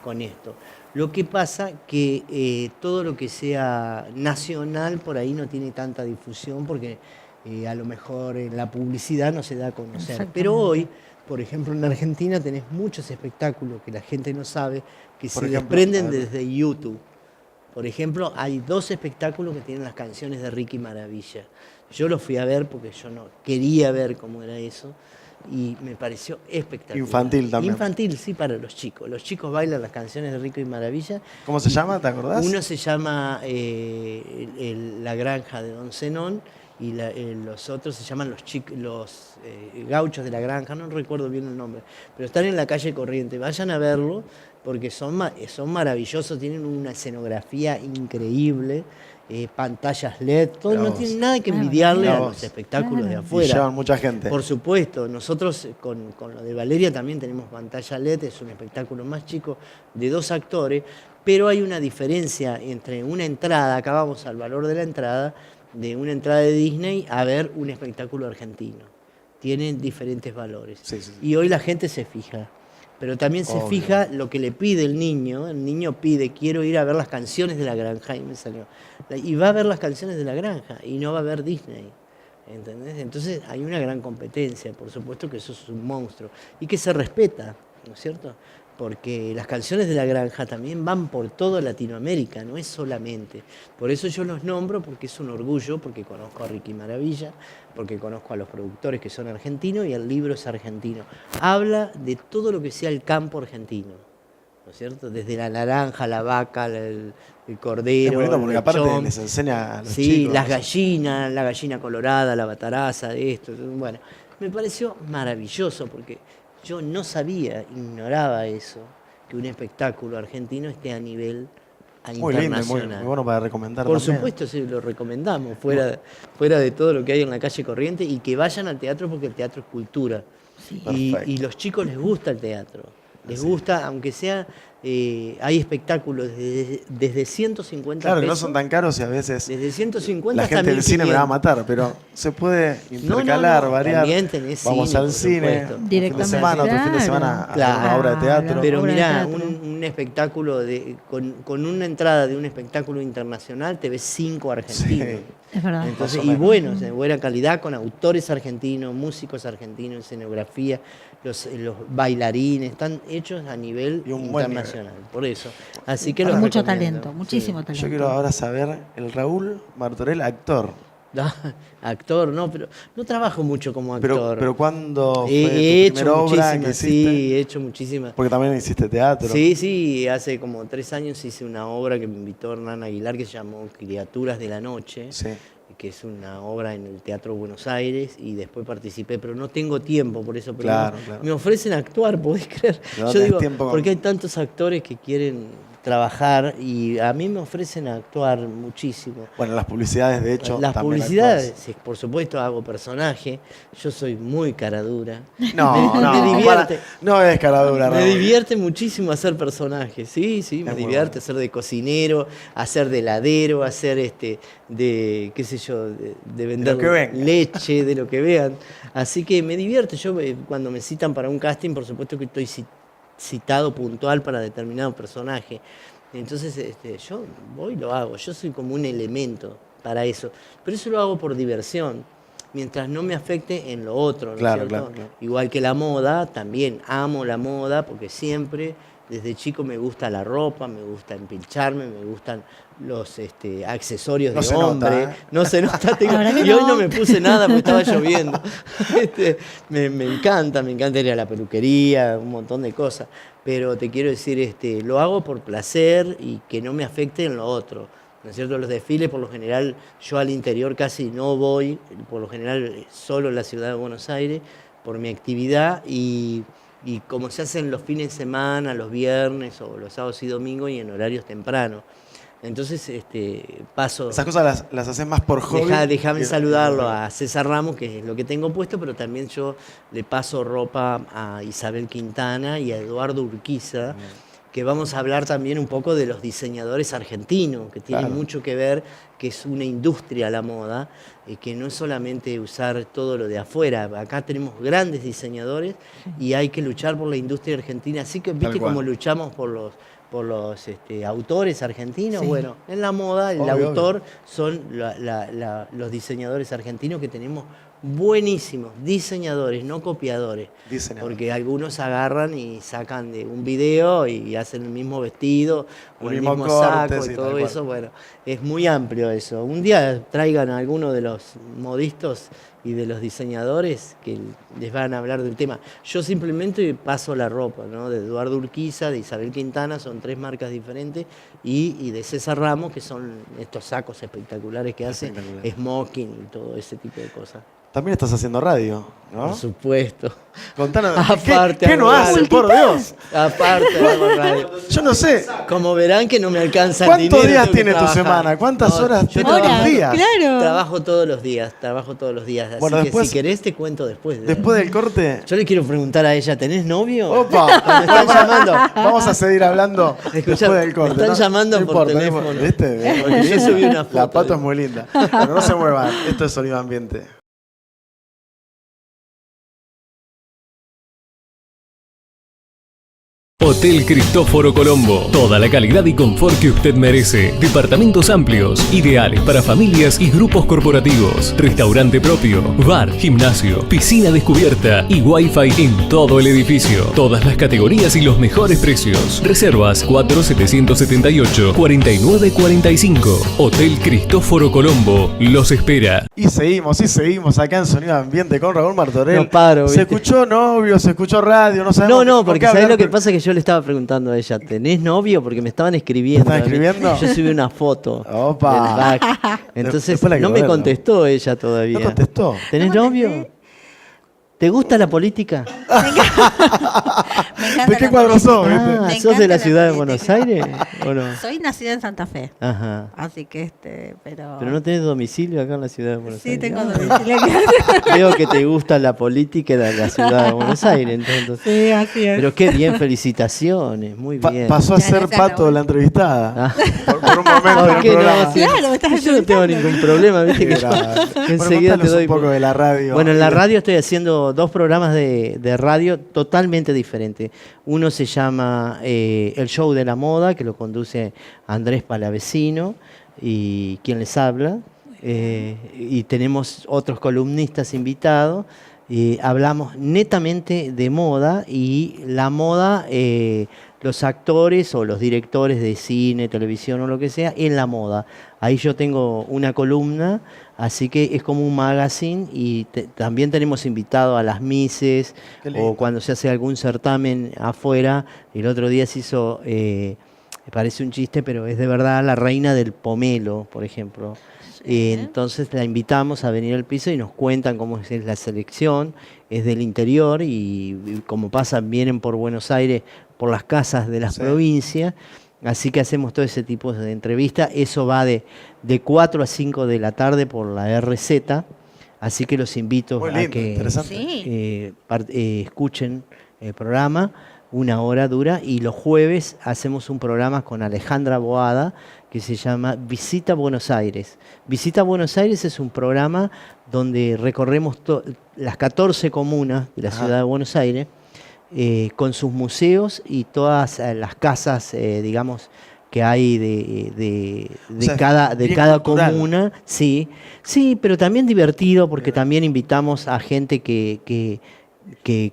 con esto. Lo que pasa que todo lo que sea nacional por ahí no tiene tanta difusión, porque a lo mejor la publicidad no se da a conocer. Pero hoy, por ejemplo, en Argentina tenés muchos espectáculos que la gente no sabe, que se desprenden desde YouTube. Por ejemplo, hay 2 espectáculos que tienen las canciones de Ricky Maravilla. Yo los fui a ver porque yo no quería ver cómo era eso, y me pareció espectacular.
Infantil también.
Infantil, sí, para los chicos. Los chicos bailan las canciones de Ricky Maravilla.
¿Cómo se llama? ¿Te acordás?
Uno se llama La Granja de Don Zenón, y los otros se llaman los gauchos de la granja, no recuerdo bien el nombre, pero están en la calle Corriente. Vayan a verlo porque son maravillosos, tienen una escenografía increíble, pantallas LED, todo, no tienen nada que envidiarle a los espectáculos de afuera.
Y llevan mucha gente.
Por supuesto, nosotros con lo de Valeria también tenemos pantalla LED, es un espectáculo más chico de 2 actores, pero hay una diferencia entre una entrada, acá vamos al valor de la entrada, de una entrada de Disney a ver un espectáculo argentino. Tienen diferentes valores. Y hoy la gente se fija. Pero también se fija lo que le pide el niño. El niño pide, quiero ir a ver las canciones de la granja, y me salió. Y va a ver las canciones de la granja y no va a ver Disney. ¿Entendés? Entonces hay una gran competencia, por supuesto que eso es un monstruo. Y que se respeta, ¿no es cierto? Porque las canciones de la granja también van por toda Latinoamérica, no es solamente. Por eso yo los nombro, porque es un orgullo, porque conozco a Ricky Maravilla, porque conozco a los productores que son argentinos y el libro es argentino. Habla de todo lo que sea el campo argentino, ¿no es cierto? Desde la naranja, la vaca, el cordero,
es bonito porque
el
aparte
lechón,
les enseña a los
chicos.
Sí,
las gallinas, la gallina colorada, la bataraza, esto. Bueno, me pareció maravilloso porque yo no sabía, ignoraba eso, que un espectáculo argentino esté a nivel internacional.
Lindo, muy bueno para recomendar
Por
también.
supuesto, sí, lo recomendamos, fuera de todo lo que hay en la calle Corriente, y que vayan al teatro porque el teatro es cultura. Sí. Y los chicos les gusta el teatro. Les gusta, aunque sea, hay espectáculos desde 150
Claro,
pesos.
que no son tan caros y a veces
desde 150
la gente del cine me va a matar, pero se puede intercalar, variar.
También tenés
Vamos al cine, un fin de semana, otro fin de semana a una obra de teatro.
Pero mirá, un espectáculo con una entrada de un espectáculo internacional te ves 5 argentinos.
Sí. Es verdad.
Entonces, y buenos, de buena calidad, con autores argentinos, músicos argentinos, escenografía, los bailarines, están hechos a nivel internacional, por eso. Así que
hay mucho
recomiendo.
talento, muchísimo talento.
Yo quiero ahora saber, el Raúl Martorell, actor.
Actor, no, pero no trabajo mucho como actor.
Pero ¿cuándo fue
he
tu primera obra que hiciste?
Sí, he hecho muchísimas.
Porque también hiciste teatro.
Sí, hace como 3 años hice una obra que me invitó Hernán Aguilar que se llamó Criaturas de la Noche, que es una obra en el Teatro Buenos Aires, y después participé, pero no tengo tiempo por eso. Pero
claro.
Me ofrecen actuar, ¿podés creer?
No,
yo digo,
tiempo
porque hay tantos actores que quieren trabajar y a mí me ofrecen actuar muchísimo.
Bueno, las publicidades, de hecho.
Las publicidades, sí, por supuesto, hago personaje. Yo soy muy caradura.
Me divierte. No es caradura,
Me divierte muchísimo hacer personajes. Sí, me divierte hacer de cocinero, hacer de heladero, hacer de qué sé yo, de vender leche, de lo que vean. Así que me divierte. Yo cuando me citan para un casting, por supuesto que estoy citado puntual para determinado personaje. Entonces yo voy y lo hago. Yo soy como un elemento para eso. Pero eso lo hago por diversión, mientras no me afecte en lo otro, ¿no es cierto? Claro. Igual que la moda, también amo la moda porque siempre, desde chico me gusta la ropa, me gusta empilcharme, me gustan los accesorios de hombre. No se nota. Y hoy no me puse nada porque estaba lloviendo. Me encanta ir a la peluquería, un montón de cosas. Pero te quiero decir, lo hago por placer y que no me afecte en lo otro. ¿No es cierto? Los desfiles, por lo general, yo al interior casi no voy, por lo general solo en la ciudad de Buenos Aires, por mi actividad y como se hacen los fines de semana, los viernes o los sábados y domingos y en horarios tempranos. Entonces paso...
Esas cosas las haces más por hobby.
Déjame saludarlo a César Ramos, que es lo que tengo puesto, pero también yo le paso ropa a Isabel Quintana y a Eduardo Urquiza, que vamos a hablar también un poco de los diseñadores argentinos, que tienen mucho que ver, que es una industria la moda, que no es solamente usar todo lo de afuera. Acá tenemos grandes diseñadores y hay que luchar por la industria argentina. Así que, viste cómo luchamos por los autores argentinos. Bueno, en la moda el autor son los diseñadores argentinos, que tenemos buenísimos diseñadores, no copiadores. Porque algunos agarran y sacan de un video y hacen el mismo vestido o el mismo saco y todo eso. Bueno, es muy amplio eso. Un día traigan a alguno de los modistas y de los diseñadores que les van a hablar del tema. Yo simplemente paso la ropa, ¿no? De Eduardo Urquiza, de Isabel Quintana, son 3 marcas diferentes, y de César Ramos, que son estos sacos espectaculares que hace, smoking y todo ese tipo de cosas.
También estás haciendo radio, ¿no?
Por supuesto.
Contanos,
aparte,
¿qué no haces, por Dios?
Aparte hago radio.
Yo no sé.
Como verán que no me alcanza el dinero.
¿Cuántos días tiene tu semana? ¿Cuántas horas tiene tus días?
Claro.
Trabajo todos los días. Así bueno, después, que si querés te cuento después.
Después del corte.
Yo le quiero preguntar a ella, ¿tenés novio?
¡Opa! Me están llamando. Vamos a seguir hablando después del corte.
Me están llamando por teléfono.
¿Viste?
Porque yo subí una foto.
La pato es muy linda. Pero no se muevan. Esto es Sonido Ambiente.
Hotel Cristóforo Colombo. Toda la calidad y confort que usted merece. Departamentos amplios, ideales para familias y grupos corporativos. Restaurante propio, bar, gimnasio, piscina descubierta y wifi en todo el edificio. Todas las categorías y los mejores precios. Reservas 4778-4945. Hotel Cristóforo Colombo los espera.
Y seguimos acá en Sonido Ambiente con Raúl Martorell.
No paro,
¿viste? Se escuchó novio, se escuchó radio, no sabemos.
No, porque ¿sabés lo que pasa? Que yo le estaba preguntando a ella, ¿tenés novio? Porque me estaban escribiendo.
¿Me estaban escribiendo?
Yo subí una foto.
Opa.
Del back. Entonces no me contestó ella todavía.
¿No contestó?
¿Tenés novio? ¿Te gusta la política?
¿De qué cuadro sos?
¿Sos de la ciudad de Buenos Aires o no?
Soy nacida en Santa Fe.
Ajá.
Así que pero
no tenés domicilio acá en la ciudad de Buenos Aires.
Sí, tengo domicilio acá.
Veo que te gusta la política de la ciudad de Buenos Aires, entonces.
Sí, así es.
Pero qué bien, felicitaciones, muy bien.
Pasó a ser Pato la entrevistada. Por un momento.
¿Por qué no?
Claro, me estás
yo no tengo ningún problema, viste que enseguida te doy
un poco de la radio.
Bueno, en la radio estoy haciendo 2 programas de radio totalmente diferentes. Uno se llama El Show de la Moda, que lo conduce Andrés Palavecino y quien les habla. Y tenemos otros columnistas invitados. Hablamos netamente de moda, y la moda los actores o los directores de cine, televisión o lo que sea en la moda. Ahí yo tengo una columna, así que es como un magazine y también tenemos invitado a las Misses o cuando se hace algún certamen afuera. El otro día se hizo, parece un chiste, pero es de verdad, la reina del pomelo, por ejemplo. Entonces la invitamos a venir al piso y nos cuentan cómo es la selección, es del interior y como pasan, vienen por Buenos Aires, por las casas de las provincias, así que hacemos todo ese tipo de entrevistas. Eso va de 4 a 5 de la tarde por la RZ, así que los invito a que escuchen el programa. 1 hora dura, y los jueves hacemos un programa con Alejandra Boada que se llama Visita Buenos Aires. Visita Buenos Aires es un programa donde recorremos las 14 comunas de la ciudad de Buenos Aires con sus museos y todas las casas, digamos, que hay de cada comuna. Sí, pero también divertido porque también invitamos a gente que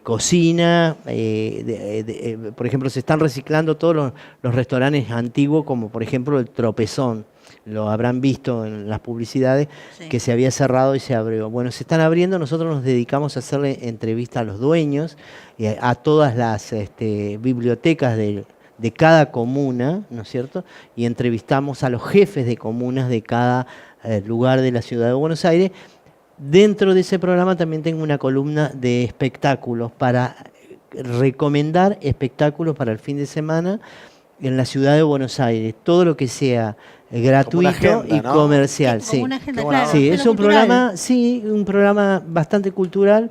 cocina, por ejemplo, se están reciclando todos los restaurantes antiguos, como por ejemplo el Tropezón, lo habrán visto en las publicidades, que se había cerrado y se abrió. Bueno, se están abriendo, nosotros nos dedicamos a hacerle entrevista a los dueños, a todas las bibliotecas de cada comuna, ¿no es cierto? Y entrevistamos a los jefes de comunas de cada lugar de la ciudad de Buenos Aires. Dentro de ese programa también tengo una columna de espectáculos para recomendar espectáculos para el fin de semana en la ciudad de Buenos Aires. Todo lo que sea gratuito agenda, y comercial.
Sí, como una agenda, claro.
Sí, es un programa bastante cultural,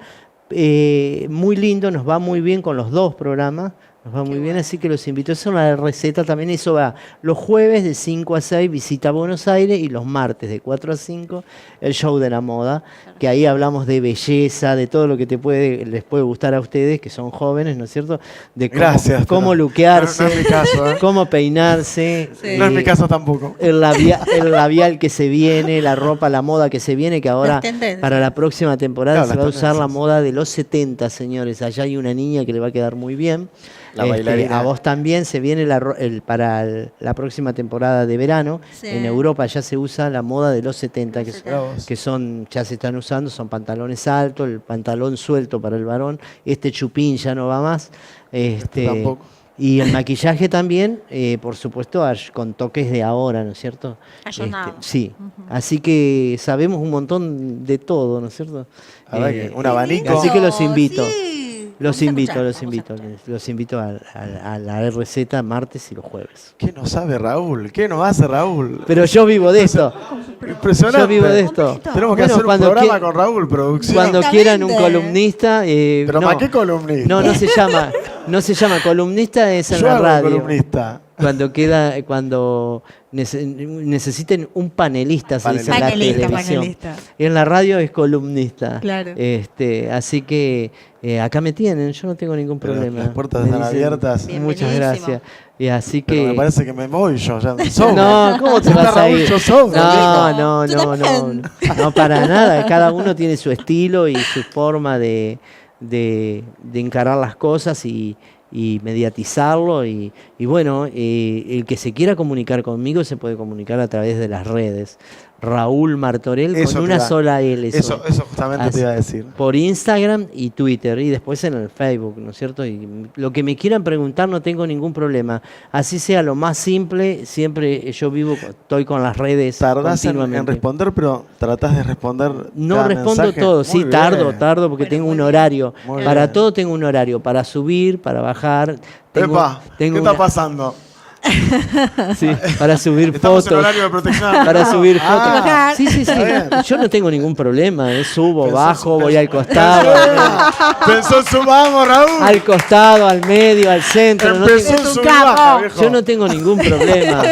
muy lindo, nos va muy bien con los dos programas. Nos va muy bien, así que los invito. Eso es una receta también. Eso va los jueves de 5 a 6, Visita Buenos Aires, y los martes de 4 a 5, el show de la moda, que ahí hablamos de belleza, de todo lo que les puede gustar a ustedes, que son jóvenes, ¿no es cierto? De cómo luquearse,
no es mi caso,
cómo peinarse.
No es mi caso tampoco.
El labial que se viene, la ropa, la moda que se viene, que ahora para la próxima temporada se va a usar la moda de los 70, señores. Allá hay una niña que le va a quedar muy bien. A vos también se viene para la próxima temporada de verano. En Europa ya se usa la moda de los 70, que son, ya se están usando, son pantalones altos, el pantalón suelto para el varón, chupín ya no va más.
Tampoco.
Y el maquillaje también, por supuesto, con toques de ahora, ¿no es cierto? Sí, así que sabemos un montón de todo, ¿no es cierto?
Un abanico.
Así que los invito. Los invito a la RZ martes y los jueves.
¿Qué nos sabe Raúl? ¿Qué nos hace Raúl?
Pero yo vivo de esto.
Impresionante.
Yo vivo de esto.
Tenemos que hacer un programa con Raúl, producción.
Cuando quieran un columnista.
¿Pero para qué columnista?
No se llama columnista, es en la radio.
Columnista.
Cuando necesiten un panelista, se dice en la televisión. En la radio es columnista.
Claro.
Así que acá me tienen, yo no tengo ningún problema.
Las puertas están abiertas.
Muchas gracias. Y así que.
Pero me parece que me voy yo ya.
No, ¿cómo te vas a ir? No, para nada. Cada uno tiene su estilo y su forma de encarar las cosas y mediatizarlo y bueno, el que se quiera comunicar conmigo se puede comunicar a través de las redes. Raúl Martorell con una sola L.
Eso justamente te iba a decir.
Por Instagram y Twitter y después en el Facebook, ¿no es cierto? Y lo que me quieran preguntar no tengo ningún problema. Así sea lo más simple, siempre estoy con las redes.
Tardás en responder, pero tratás de responder.
No respondo mensaje. Todo, sí, tardo porque tengo un horario. Para todo tengo un horario, para subir, para bajar.
¿Qué está pasando?
Sí, para subir
Estamos
fotos.
En horario de protección.
Para subir fotos. Sí. Yo no tengo ningún problema. Subo, bajo, voy al costado.
Pensó subamos, Raúl.
Al costado, al medio, al centro.
Yo
no tengo ningún problema.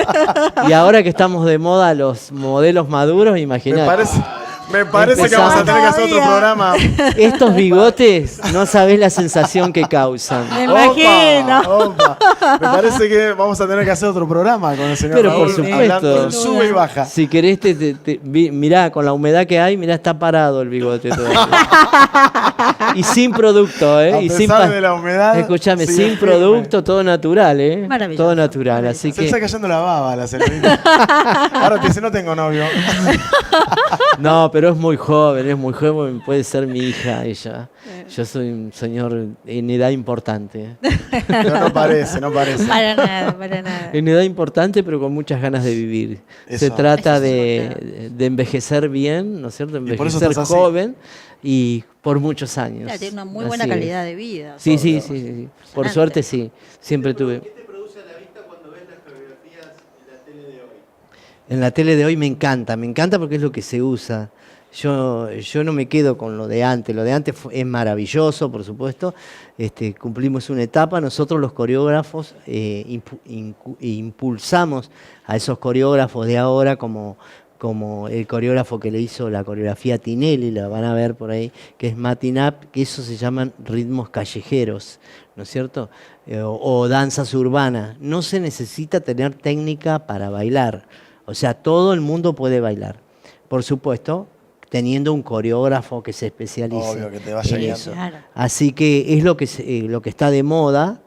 Y ahora que estamos de moda los modelos maduros, imagínate.
Me parece que vamos a tener que hacer otro programa.
Estos bigotes, no sabés la sensación que causan.
Me imagino.
Opa. Me parece que vamos a tener que hacer otro programa con el señor
Pero
Raúl,
por supuesto.
hablando, sube y baja.
Si querés, mirá, con la humedad que hay, mirá, está parado el bigote todavía. Y sin producto, ¿eh?
A
y
pesar de la humedad.
Escuchame,
sigue
sin
firme.
producto, todo natural, ¿eh?
Maravilloso.
Todo natural, así
Se está
que...
cayendo la baba la señorita. Ahora te dice, no tengo novio.
No, pero es muy joven, puede ser mi hija ella. Yo soy un señor en edad importante.
No parece.
Para nada.
En edad importante, pero con muchas ganas de vivir.
Eso.
Se trata
Eso es
de envejecer bien, ¿no es cierto?
Y por eso
Envejecer
estás así.
joven y por muchos años.
Claro, tiene una muy buena
Así es.
calidad de vida.
Sí. Por suerte sí, siempre tuve.
¿Qué te produce a la vista cuando ves las coreografías en la tele de hoy?
En la tele de hoy me encanta porque es lo que se usa. Yo no me quedo con lo de antes es maravilloso, por supuesto. Cumplimos una etapa, nosotros los coreógrafos impulsamos a esos coreógrafos de ahora como el coreógrafo que le hizo la coreografía a Tinelli, la van a ver por ahí, que es Martin Up, que eso se llaman ritmos callejeros, ¿no es cierto? O danzas urbanas. No se necesita tener técnica para bailar, o sea, todo el mundo puede bailar. Por supuesto, teniendo un coreógrafo que se especialice
Obvio, que te vaya
en
guiando.
eso.
Claro.
Así que es lo que está de moda,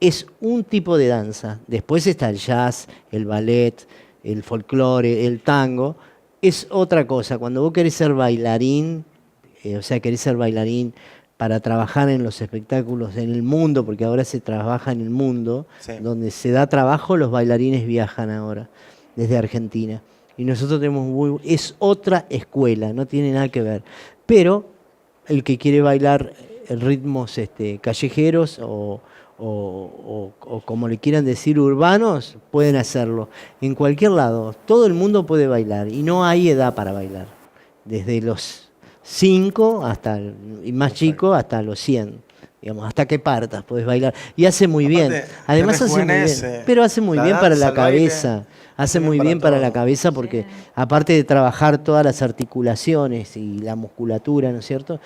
es un tipo de danza. Después está el jazz, el ballet, el folclore, el tango. Es otra cosa. Cuando vos querés ser bailarín, querés ser bailarín para trabajar en los espectáculos en el mundo, porque ahora se trabaja en el mundo,
Sí.
donde se da trabajo, los bailarines viajan ahora, desde Argentina. Y nosotros tenemos es otra escuela, no tiene nada que ver. Pero el que quiere bailar ritmos callejeros o como le quieran decir urbanos, pueden hacerlo. En cualquier lado, todo el mundo puede bailar y no hay edad para bailar. Desde los 5 y más chico hasta los 100. Digamos, hasta que partas puedes bailar. Y hace muy bien. Además hace muy bien. Pero hace muy bien para la cabeza. Hace muy bien para la cabeza porque aparte de trabajar todas las articulaciones y la musculatura, ¿no es cierto?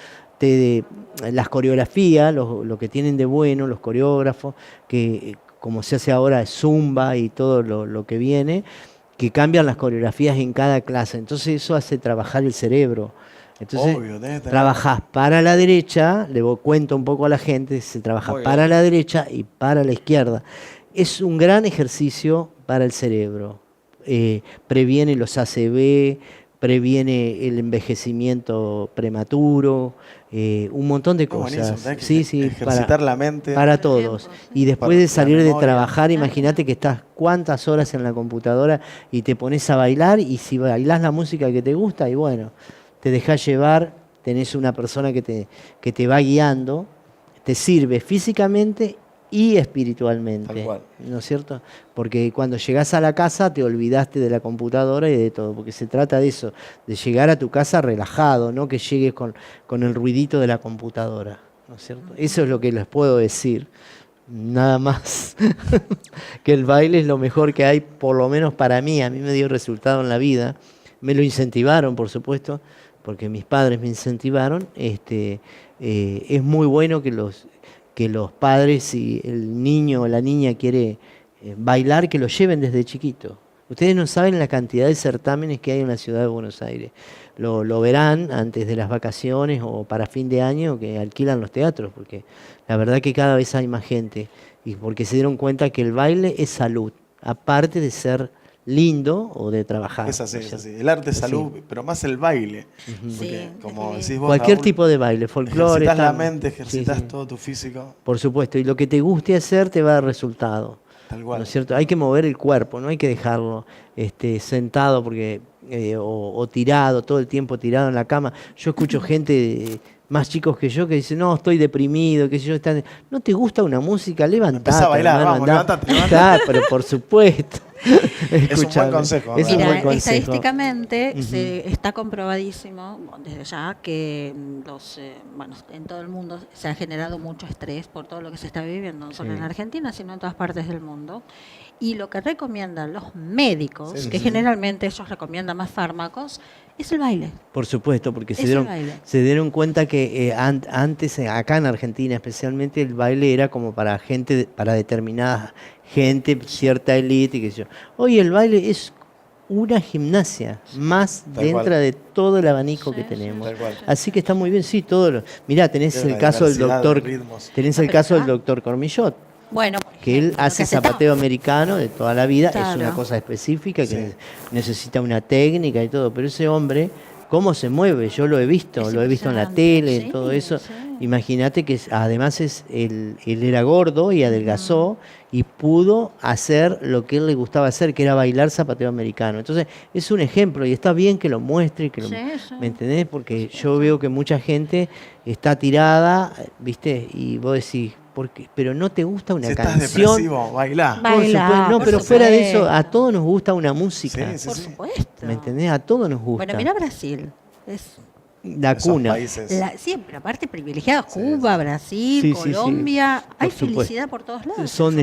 Las coreografías, lo que tienen de bueno los coreógrafos, que como se hace ahora Zumba y todo lo que viene, que cambian las coreografías en cada clase. Entonces eso hace trabajar el cerebro. Entonces, trabajás para la derecha, le cuento un poco a la gente, se trabaja para la derecha y para la izquierda. Es un gran ejercicio para el cerebro. Previene los ACV, previene el envejecimiento prematuro, un montón de cosas.
Sí, ejercitar la mente.
Para todos. Y después de salir de trabajar, imagínate que estás cuántas horas en la computadora y te pones a bailar, y si bailás la música que te gusta, y bueno, te dejás llevar, tenés una persona que te va guiando, te sirve físicamente y espiritualmente.
Tal cual.
¿No es cierto? Porque cuando llegás a la casa te olvidaste de la computadora y de todo, porque se trata de eso, de llegar a tu casa relajado, no que llegues con el ruidito de la computadora. ¿No es cierto? Eso es lo que les puedo decir. Nada más que el baile es lo mejor que hay, por lo menos para mí. A mí me dio resultado en la vida. Me lo incentivaron, por supuesto, porque mis padres me incentivaron. Es muy bueno que los padres, si el niño o la niña quiere bailar, que lo lleven desde chiquito. Ustedes no saben la cantidad de certámenes que hay en la ciudad de Buenos Aires. Lo verán antes de las vacaciones o para fin de año, que alquilan los teatros, porque la verdad que cada vez hay más gente, y porque se dieron cuenta que el baile es salud, aparte de ser lindo o de trabajar.
Es así, es así. El arte es salud, pero más el baile. Porque, como decís vos,
cualquier
Raúl,
tipo de baile, folclore.
Ejercitas la mente, ejercitas todo tu físico.
Por supuesto, y lo que te guste hacer te va a dar resultado.
Tal cual.
¿No es cierto? Hay que mover el cuerpo, no hay que dejarlo sentado porque o tirado, todo el tiempo tirado en la cama. Yo escucho gente más chicos que yo que dicen, no, estoy deprimido, qué sé yo. ¿No te gusta una música? Levantate.
Empezá a bailar,
hermano,
vamos, levantate.
Claro, pero por supuesto.
Es un buen consejo.
Es un
Mira,
buen consejo.
estadísticamente está comprobadísimo desde ya que en todo el mundo se ha generado mucho estrés por todo lo que se está viviendo, no solo en Argentina, sino en todas partes del mundo. Y lo que recomiendan los médicos, que generalmente ellos recomiendan más fármacos, Es el baile.
Por supuesto, porque se dieron cuenta que antes, acá en Argentina especialmente, el baile era como para gente, para determinada gente, cierta élite y qué sé yo. Hoy el baile es una gimnasia más dentro de todo el abanico que tenemos. Así que está muy bien, sí, mirá, tenés el caso del doctor Cormillot.
Bueno,
que él hace zapateo americano de toda la vida, es una cosa específica que necesita una técnica y todo, pero ese hombre, ¿cómo se mueve? Yo lo he visto en la tele, en todo eso. Imagínate que además él era gordo y adelgazó y pudo hacer lo que él le gustaba hacer, que era bailar zapateo americano. Entonces, es un ejemplo y está bien que lo muestre, ¿me entendés? Porque yo veo que mucha gente está tirada, ¿viste? Y vos decís, pero no te gusta una canción.
Si estás depresivo, bailá.
No, pero fuera de eso, a todos nos gusta una música.
Por supuesto.
¿Me entendés? A todos nos gusta.
Bueno, mira Brasil. Es
la cuna.
Siempre, aparte privilegiados, Cuba, Brasil, Colombia. Hay felicidad por todos lados.
Son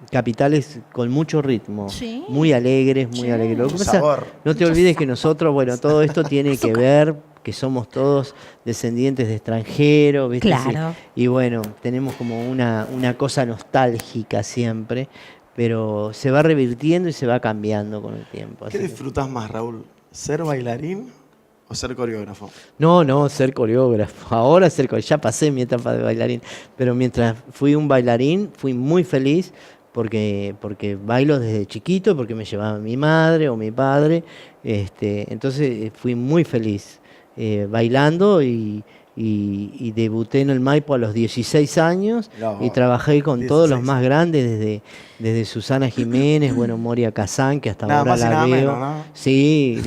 capitales con mucho ritmo, muy alegres, muy alegres. Lo que pasa, no te olvides que nosotros, bueno, todo esto tiene que ver que somos todos descendientes de extranjeros, ¿viste?
Claro.
Y bueno, tenemos como una cosa nostálgica siempre, pero se va revirtiendo y se va cambiando con el tiempo.
¿Qué disfrutas más, Raúl? ¿Ser bailarín o ser coreógrafo?
No, ser coreógrafo. Ahora ya pasé mi etapa de bailarín, pero mientras fui un bailarín fui muy feliz porque bailo desde chiquito, porque me llevaba mi madre o mi padre, entonces fui muy feliz. Bailando y debuté en el Maipo a los 16 años y trabajé con todos los más grandes, desde Susana Jiménez, bueno, Moria Kazán, que hasta ahora la veo. Menos, ¿no? Sí,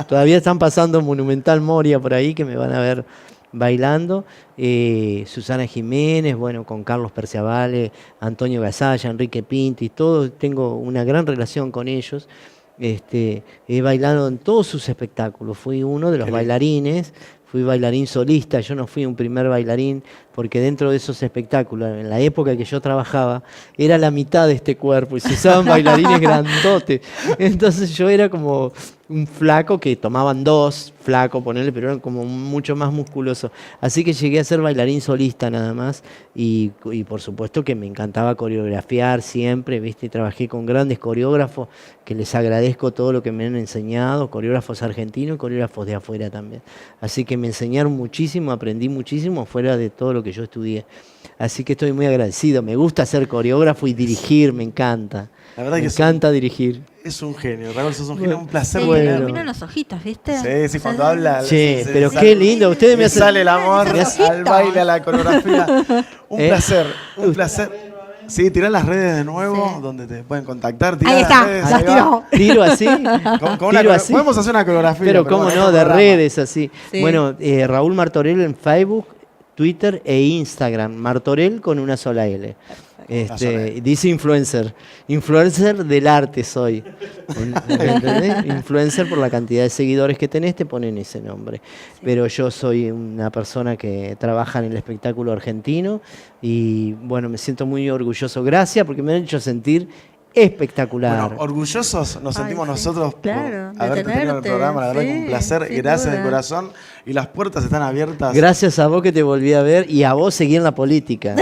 todavía están pasando Monumental Moria por ahí, que me van a ver bailando. Susana Jiménez, bueno, con Carlos Perciavale, Antonio Gasalla, Enrique Pinti, todos, tengo una gran relación con ellos. He bailado en todos sus espectáculos, fui uno de los bailarines, fui bailarín solista, yo no fui un primer bailarín porque dentro de esos espectáculos, en la época que yo trabajaba, era la mitad de este cuerpo y se usaban bailarines grandotes, entonces yo era como un flaco que tomaban dos, flaco ponerle, pero eran como mucho más musculoso, así que llegué a ser bailarín solista nada más y por supuesto que me encantaba coreografiar siempre, ¿viste? Trabajé con grandes coreógrafos que les agradezco todo lo que me han enseñado, coreógrafos argentinos y coreógrafos de afuera también, así que me enseñaron muchísimo, aprendí muchísimo fuera de todo lo que yo estudié, así que estoy muy agradecido, me gusta ser coreógrafo y dirigir, me encanta.
La verdad
me encanta dirigir.
Es un genio, Raúl, sos un genio, un placer.
Me iluminan los ojitos, ¿viste?
Sí, cuando habla.
Pero qué lindo, ustedes me hacen...
sale el amor al baile, a la coreografía. Un placer. Sí, tirá las redes de nuevo, donde te pueden contactar.
Ahí está, las tiró.
Tiro así.
Tiro así. Podemos hacer una coreografía.
Pero cómo no, de redes así. Sí. Bueno, Raúl Martorell en Facebook, Twitter e Instagram. Martorell con una sola L. Dice influencer del arte soy. ¿Entendés? Influencer por la cantidad de seguidores que tenés, te ponen ese nombre. Pero yo soy una persona que trabaja en el espectáculo argentino y bueno, me siento muy orgulloso. Gracias porque me han hecho sentir espectacular.
Bueno, orgullosos nos sentimos nosotros por haberte tenido en el programa, la verdad que un placer, gracias de corazón y las puertas están abiertas.
Gracias a vos que te volví a ver y a vos seguí en la política.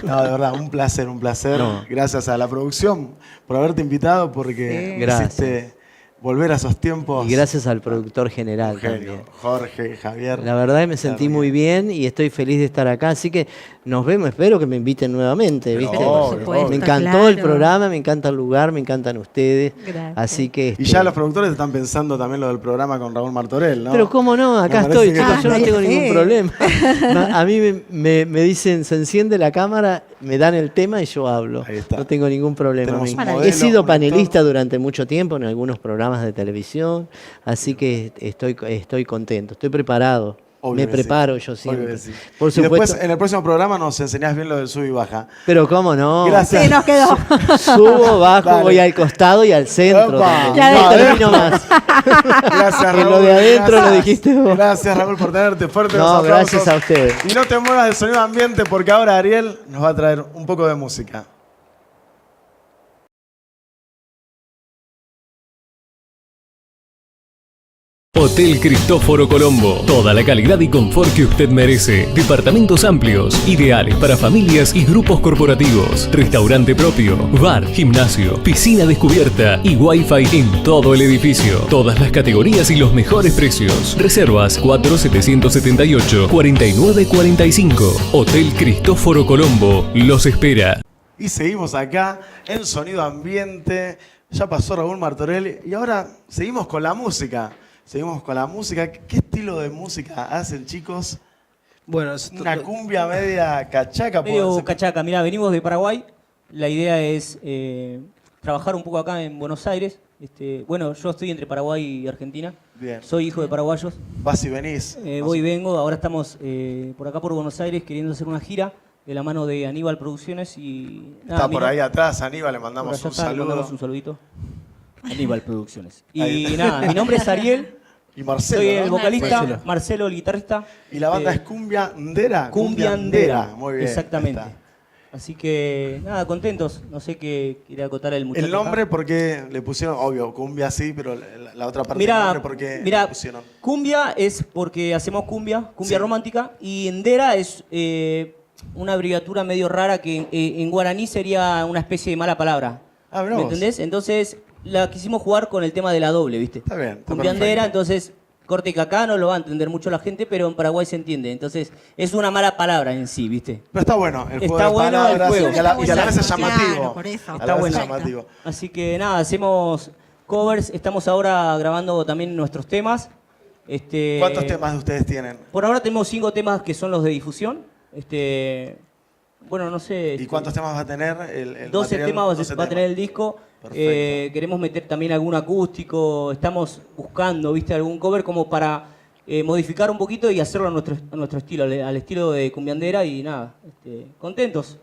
No, de verdad, un placer. No. Gracias a la producción por haberte invitado porque hiciste volver a esos tiempos.
Y gracias al productor general también.
Jorge, Javier.
La verdad me sentí muy bien y estoy feliz de estar acá, así que nos vemos, espero que me inviten nuevamente, ¿viste?
Por supuesto,
me encantó el programa, me encanta el lugar, me encantan ustedes. Gracias. Así que
y ya los productores están pensando también lo del programa con Raúl Martorell, ¿no?
Pero cómo no, acá estoy, chicos, yo no tengo ningún problema. A mí me dicen, se enciende la cámara, me dan el tema y yo hablo. No tengo ningún problema. He sido panelista durante mucho tiempo en algunos programas de televisión, así que estoy contento, estoy preparado. Obvio me preparo yo siempre. Sí.
Por supuesto. Y después en el próximo programa nos enseñás bien lo del sub y baja.
Pero cómo no.
Gracias.
Sí, nos quedó.
Subo, bajo, voy al costado y al centro. No termino más.
Gracias, Raúl.
Lo de adentro lo dijiste vos.
Gracias, Raúl, por tenerte fuerte.
No, gracias a ustedes.
Y no te muevas del sonido ambiente porque ahora Ariel nos va a traer un poco de música.
Hotel Cristóforo Colombo. Toda la calidad y confort que usted merece. Departamentos amplios, ideales para familias y grupos corporativos. Restaurante propio, bar, gimnasio, piscina descubierta y wifi en todo el edificio. Todas las categorías y los mejores precios. Reservas 4778-4945. Hotel Cristóforo Colombo los espera.
Y seguimos acá en Sonido Ambiente. Ya pasó Raúl Martorell y ahora seguimos con la música. Seguimos con la música. ¿Qué estilo de música hacen, chicos?
Bueno,
una cumbia media cachaca.
Medio cachaca. Mirá, venimos de Paraguay. La idea es trabajar un poco acá en Buenos Aires. Bueno, yo estoy entre Paraguay y Argentina.
Bien.
Soy hijo de paraguayos.
Vas y venís.
Voy y vengo. Ahora estamos por acá por Buenos Aires queriendo hacer una gira de la mano de Aníbal Producciones y nada,
está por ahí atrás, Aníbal, le mandamos un saludo. Le mandamos
un saludito. Aníbal Producciones. Y nada, mi nombre es Ariel.
Y Marcelo.
Soy el vocalista, Marcelo el guitarrista.
Y la banda es Cumbia Ndera.
Cumbia Ndera.
Muy bien.
Exactamente. Así que nada, contentos. No sé qué quiere acotar el muchacho.
El nombre, porque le pusieron, obvio, cumbia sí, pero la otra parte
mirá,
del nombre, ¿por qué le pusieron?
Cumbia es porque hacemos cumbia sí. Romántica. Y Ndera es una abreviatura medio rara que en guaraní sería una especie de mala palabra. ¿Me entendés? Entonces la quisimos jugar con el tema de la doble, ¿viste?
Está bien.
Cumbia Ndera, entonces corte que acá no lo va a entender mucho la gente, pero en Paraguay se entiende. Entonces es una mala palabra en sí, ¿viste?
Pero está bueno el juego
está
de
bueno
palabras
el juego.
Y a la vez es llamativo.
Claro, por eso.
Está bueno.
Llamativo.
Así que nada, hacemos covers. Estamos ahora grabando también nuestros temas.
¿Cuántos temas de ustedes tienen?
Por ahora tenemos 5 temas que son los de difusión. Bueno, no sé.
¿Y cuántos temas va a tener el
12
material?
temas va a tener el disco. Queremos meter también algún acústico. Estamos buscando, ¿viste? Algún cover como para modificar un poquito y hacerlo a nuestro estilo, al estilo de Cumbia Ndera y nada. Contentos.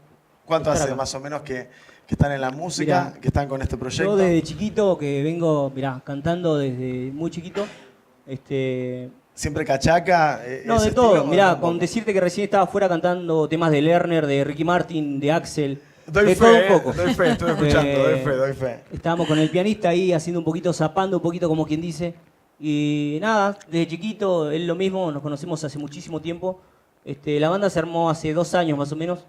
¿Cuánto hace más o menos que están en la música, mirá, que están con este proyecto?
Yo desde chiquito que vengo, mirá, cantando desde muy chiquito.
¿Siempre cachaca?
No, de todo. Mirá, con decirte que recién estaba afuera cantando temas de Lerner, de Ricky Martin, de Axel.
Doy fe, todo un poco. Doy fe, estoy escuchando, doy fe.
Estábamos con el pianista ahí haciendo un poquito, zapando un poquito como quien dice. Y nada, desde chiquito, él lo mismo, nos conocemos hace muchísimo tiempo. La banda se armó hace 2 años más o menos.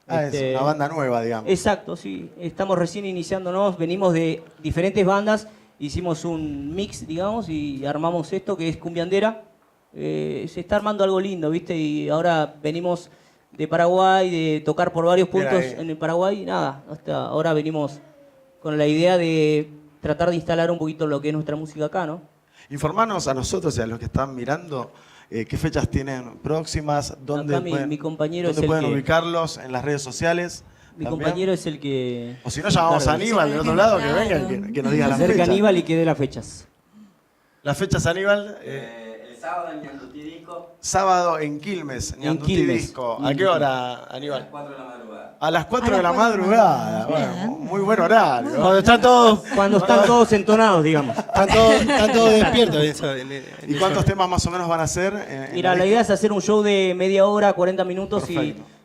Es una banda nueva, digamos.
Exacto, sí. Estamos recién iniciándonos, venimos de diferentes bandas, hicimos un mix, digamos, y armamos esto que es Cumbia Ndera. Se está armando algo lindo, ¿viste? Y ahora venimos de Paraguay, de tocar por varios puntos en el Paraguay, y nada, hasta ahora venimos con la idea de tratar de instalar un poquito lo que es nuestra música acá, ¿no?
Informanos a nosotros y a los que están mirando qué fechas tienen próximas, dónde pueden ubicarlos en las redes sociales.
Mi compañero es el que...
O si no, llamamos a Aníbal del otro lado, que venga, que nos diga las fechas.
Acerca Aníbal y que dé las fechas.
¿Las fechas, Aníbal?
Sábado en Ñandutí Disco.
Sábado en Quilmes, Ñandutí Disco. ¿A qué hora, Aníbal?
A las 4 de la madrugada.
A las 4 de la madrugada. Bueno, muy buen horario.
Cuando están todos entonados, digamos.
Están todos despiertos.
¿Y cuántos temas más o menos van a hacer?
Mira, la idea es hacer un show de media hora, 40 minutos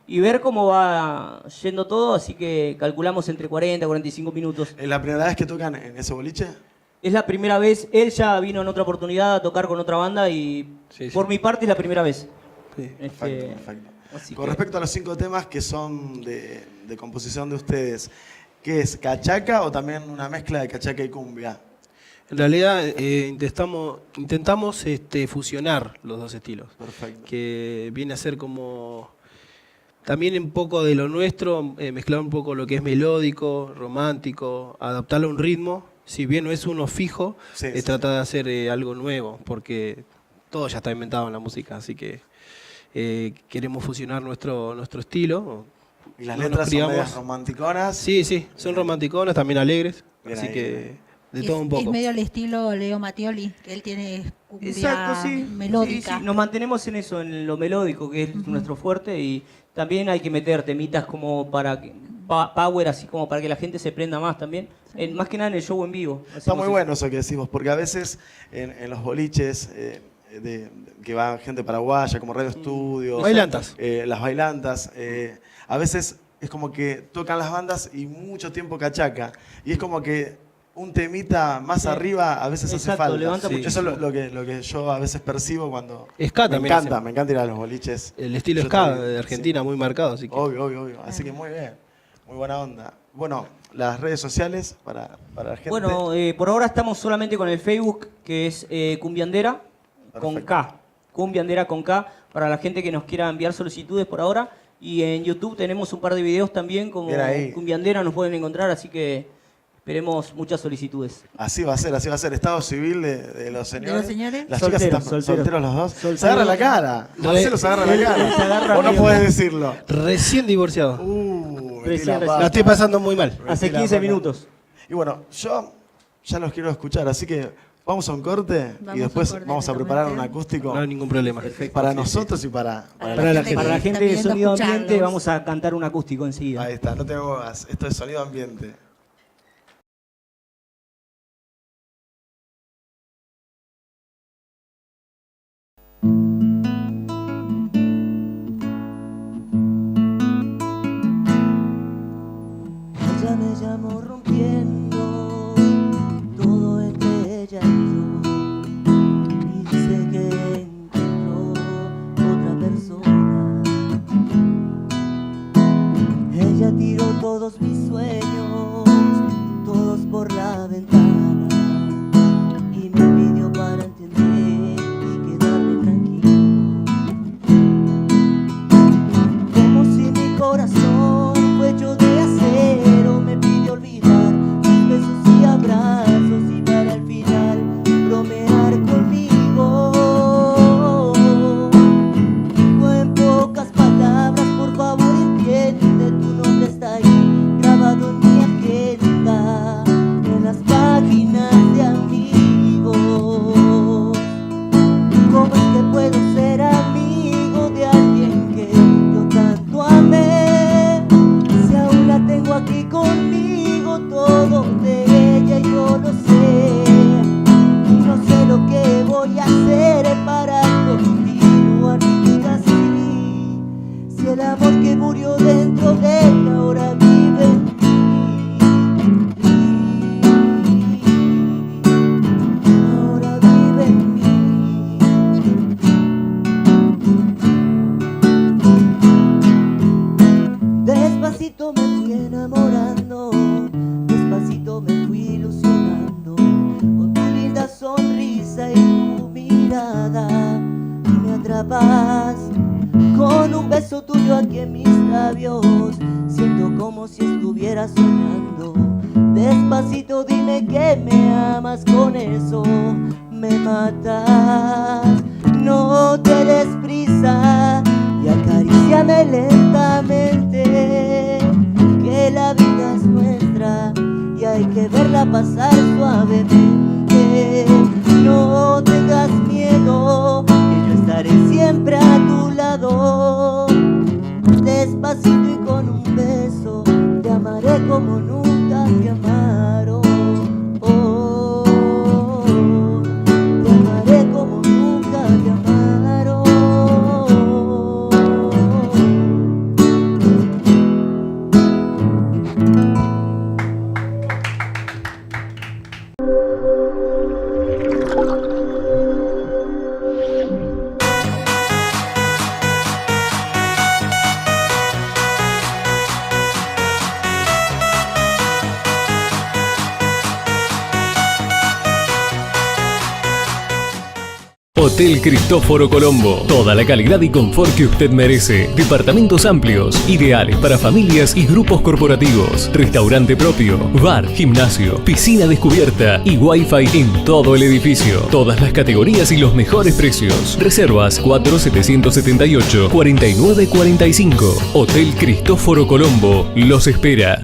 y ver cómo va yendo todo, así que calculamos entre 40 y 45 minutos.
¿Es la primera vez que tocan en ese boliche?
Es la primera vez, él ya vino en otra oportunidad a tocar con otra banda y por mi parte es la primera vez.
Sí, perfecto. Con respecto a los 5 temas que son de composición de ustedes, ¿qué es? ¿Cachaca o también una mezcla de cachaca y cumbia?
En realidad intentamos fusionar los dos estilos.
Perfecto.
Que viene a ser como también un poco de lo nuestro, mezclar un poco lo que es melódico, romántico, adaptarlo a un ritmo. Si bien no es uno fijo, trata de hacer algo nuevo, porque todo ya está inventado en la música, así que queremos fusionar nuestro estilo.
¿Y las letras son medias romanticonas?
Sí, son romanticonas, también alegres, así que de todo un poco.
Es medio el estilo Leo Mattioli, que él tiene cumbia melódica.
Sí, nos mantenemos en eso, en lo melódico, que es nuestro fuerte, y también hay que meter temitas como para power, así como para que la gente se prenda más también. Más que nada en el show en vivo.
Está muy bueno eso que decimos, porque a veces en los boliches que va gente paraguaya, como Radio Estudios,
bailantas.
Las bailantas, a veces es como que tocan las bandas y mucho tiempo cachaca. Y es como que un temita más arriba a veces hace falta.
Levanta
Eso es lo que yo a veces percibo cuando...
Ska también
me encanta ir a los boliches.
El estilo ska de Argentina muy marcado, así que...
Obvio. Así que muy bien. Muy buena onda. Bueno, las redes sociales para la gente.
Bueno, por ahora estamos solamente con el Facebook, que es Cumbiandera, con K. Cumbiandera con K, para la gente que nos quiera enviar solicitudes por ahora. Y en YouTube tenemos un par de videos también, como Cumbiandera nos pueden encontrar, así que esperemos muchas solicitudes.
Así va a ser. Estado civil de los señores.
¿De los señores?
Las
solteros,
chicas están solteros los dos.
Solteros.
Se agarra la cara. Marcelo se agarra la cara. ¿O no podés decirlo?
Recién divorciado.
Metí la pata.
La estoy pasando muy mal.
Hace 15 minutos.
Y bueno, yo ya los quiero escuchar, así que vamos a un corte y después vamos a preparar un acústico.
No hay ningún problema.
Perfecto. Para nosotros y para
la gente de Sonido Ambiente vamos a cantar un acústico enseguida.
Ahí está, no tengo más. Esto es Sonido Ambiente.
Ella me llamó rompiendo todo entre ella y yo, y dice que encontró otra persona. Ella tiró todos mis sueños, todos por la ventana, y me pidió para entender y quedarme tranquilo, como si mi corazón fue hecho de acero. Me pidió olvidar sus besos y abrazos y para el final bromear conmigo. Dijo en pocas palabras: por favor entiende, tu nombre está ahí grabado en mi agenda, en las páginas de amigos. ¿Cómo es que puedo ser amigo de alguien que yo tanto amé? Si aún la tengo aquí conmigo, todo de ella yo lo sé. Y no sé lo que voy a hacer para continuar mi vida así. Si el amor que murió dentro de ella ahora vive en mí. Ahora vive en mí. Despacito me fui enamorando, despacito me fui ilusionando, con tu linda sonrisa y tu mirada me atrapas. Con un beso tuyo aquí en mis labios, siento como si estuviera soñando. Despacito dime que me amas, con eso me matas. No te des prisa y acaríciame lentamente, que la vida es nuestra y hay que verla pasar suavemente. No tengas miedo, que yo estaré siempre a tu lado. Despacito y con un beso te amaré como nunca te amaron. Te amaré como nunca te amaron.
Hotel Cristóforo Colombo. Toda la calidad y confort que usted merece. Departamentos amplios, ideales para familias y grupos corporativos. Restaurante propio, bar, gimnasio, piscina descubierta y wifi en todo el edificio. Todas las categorías y los mejores precios. Reservas 4778-4945. Hotel Cristóforo Colombo los espera.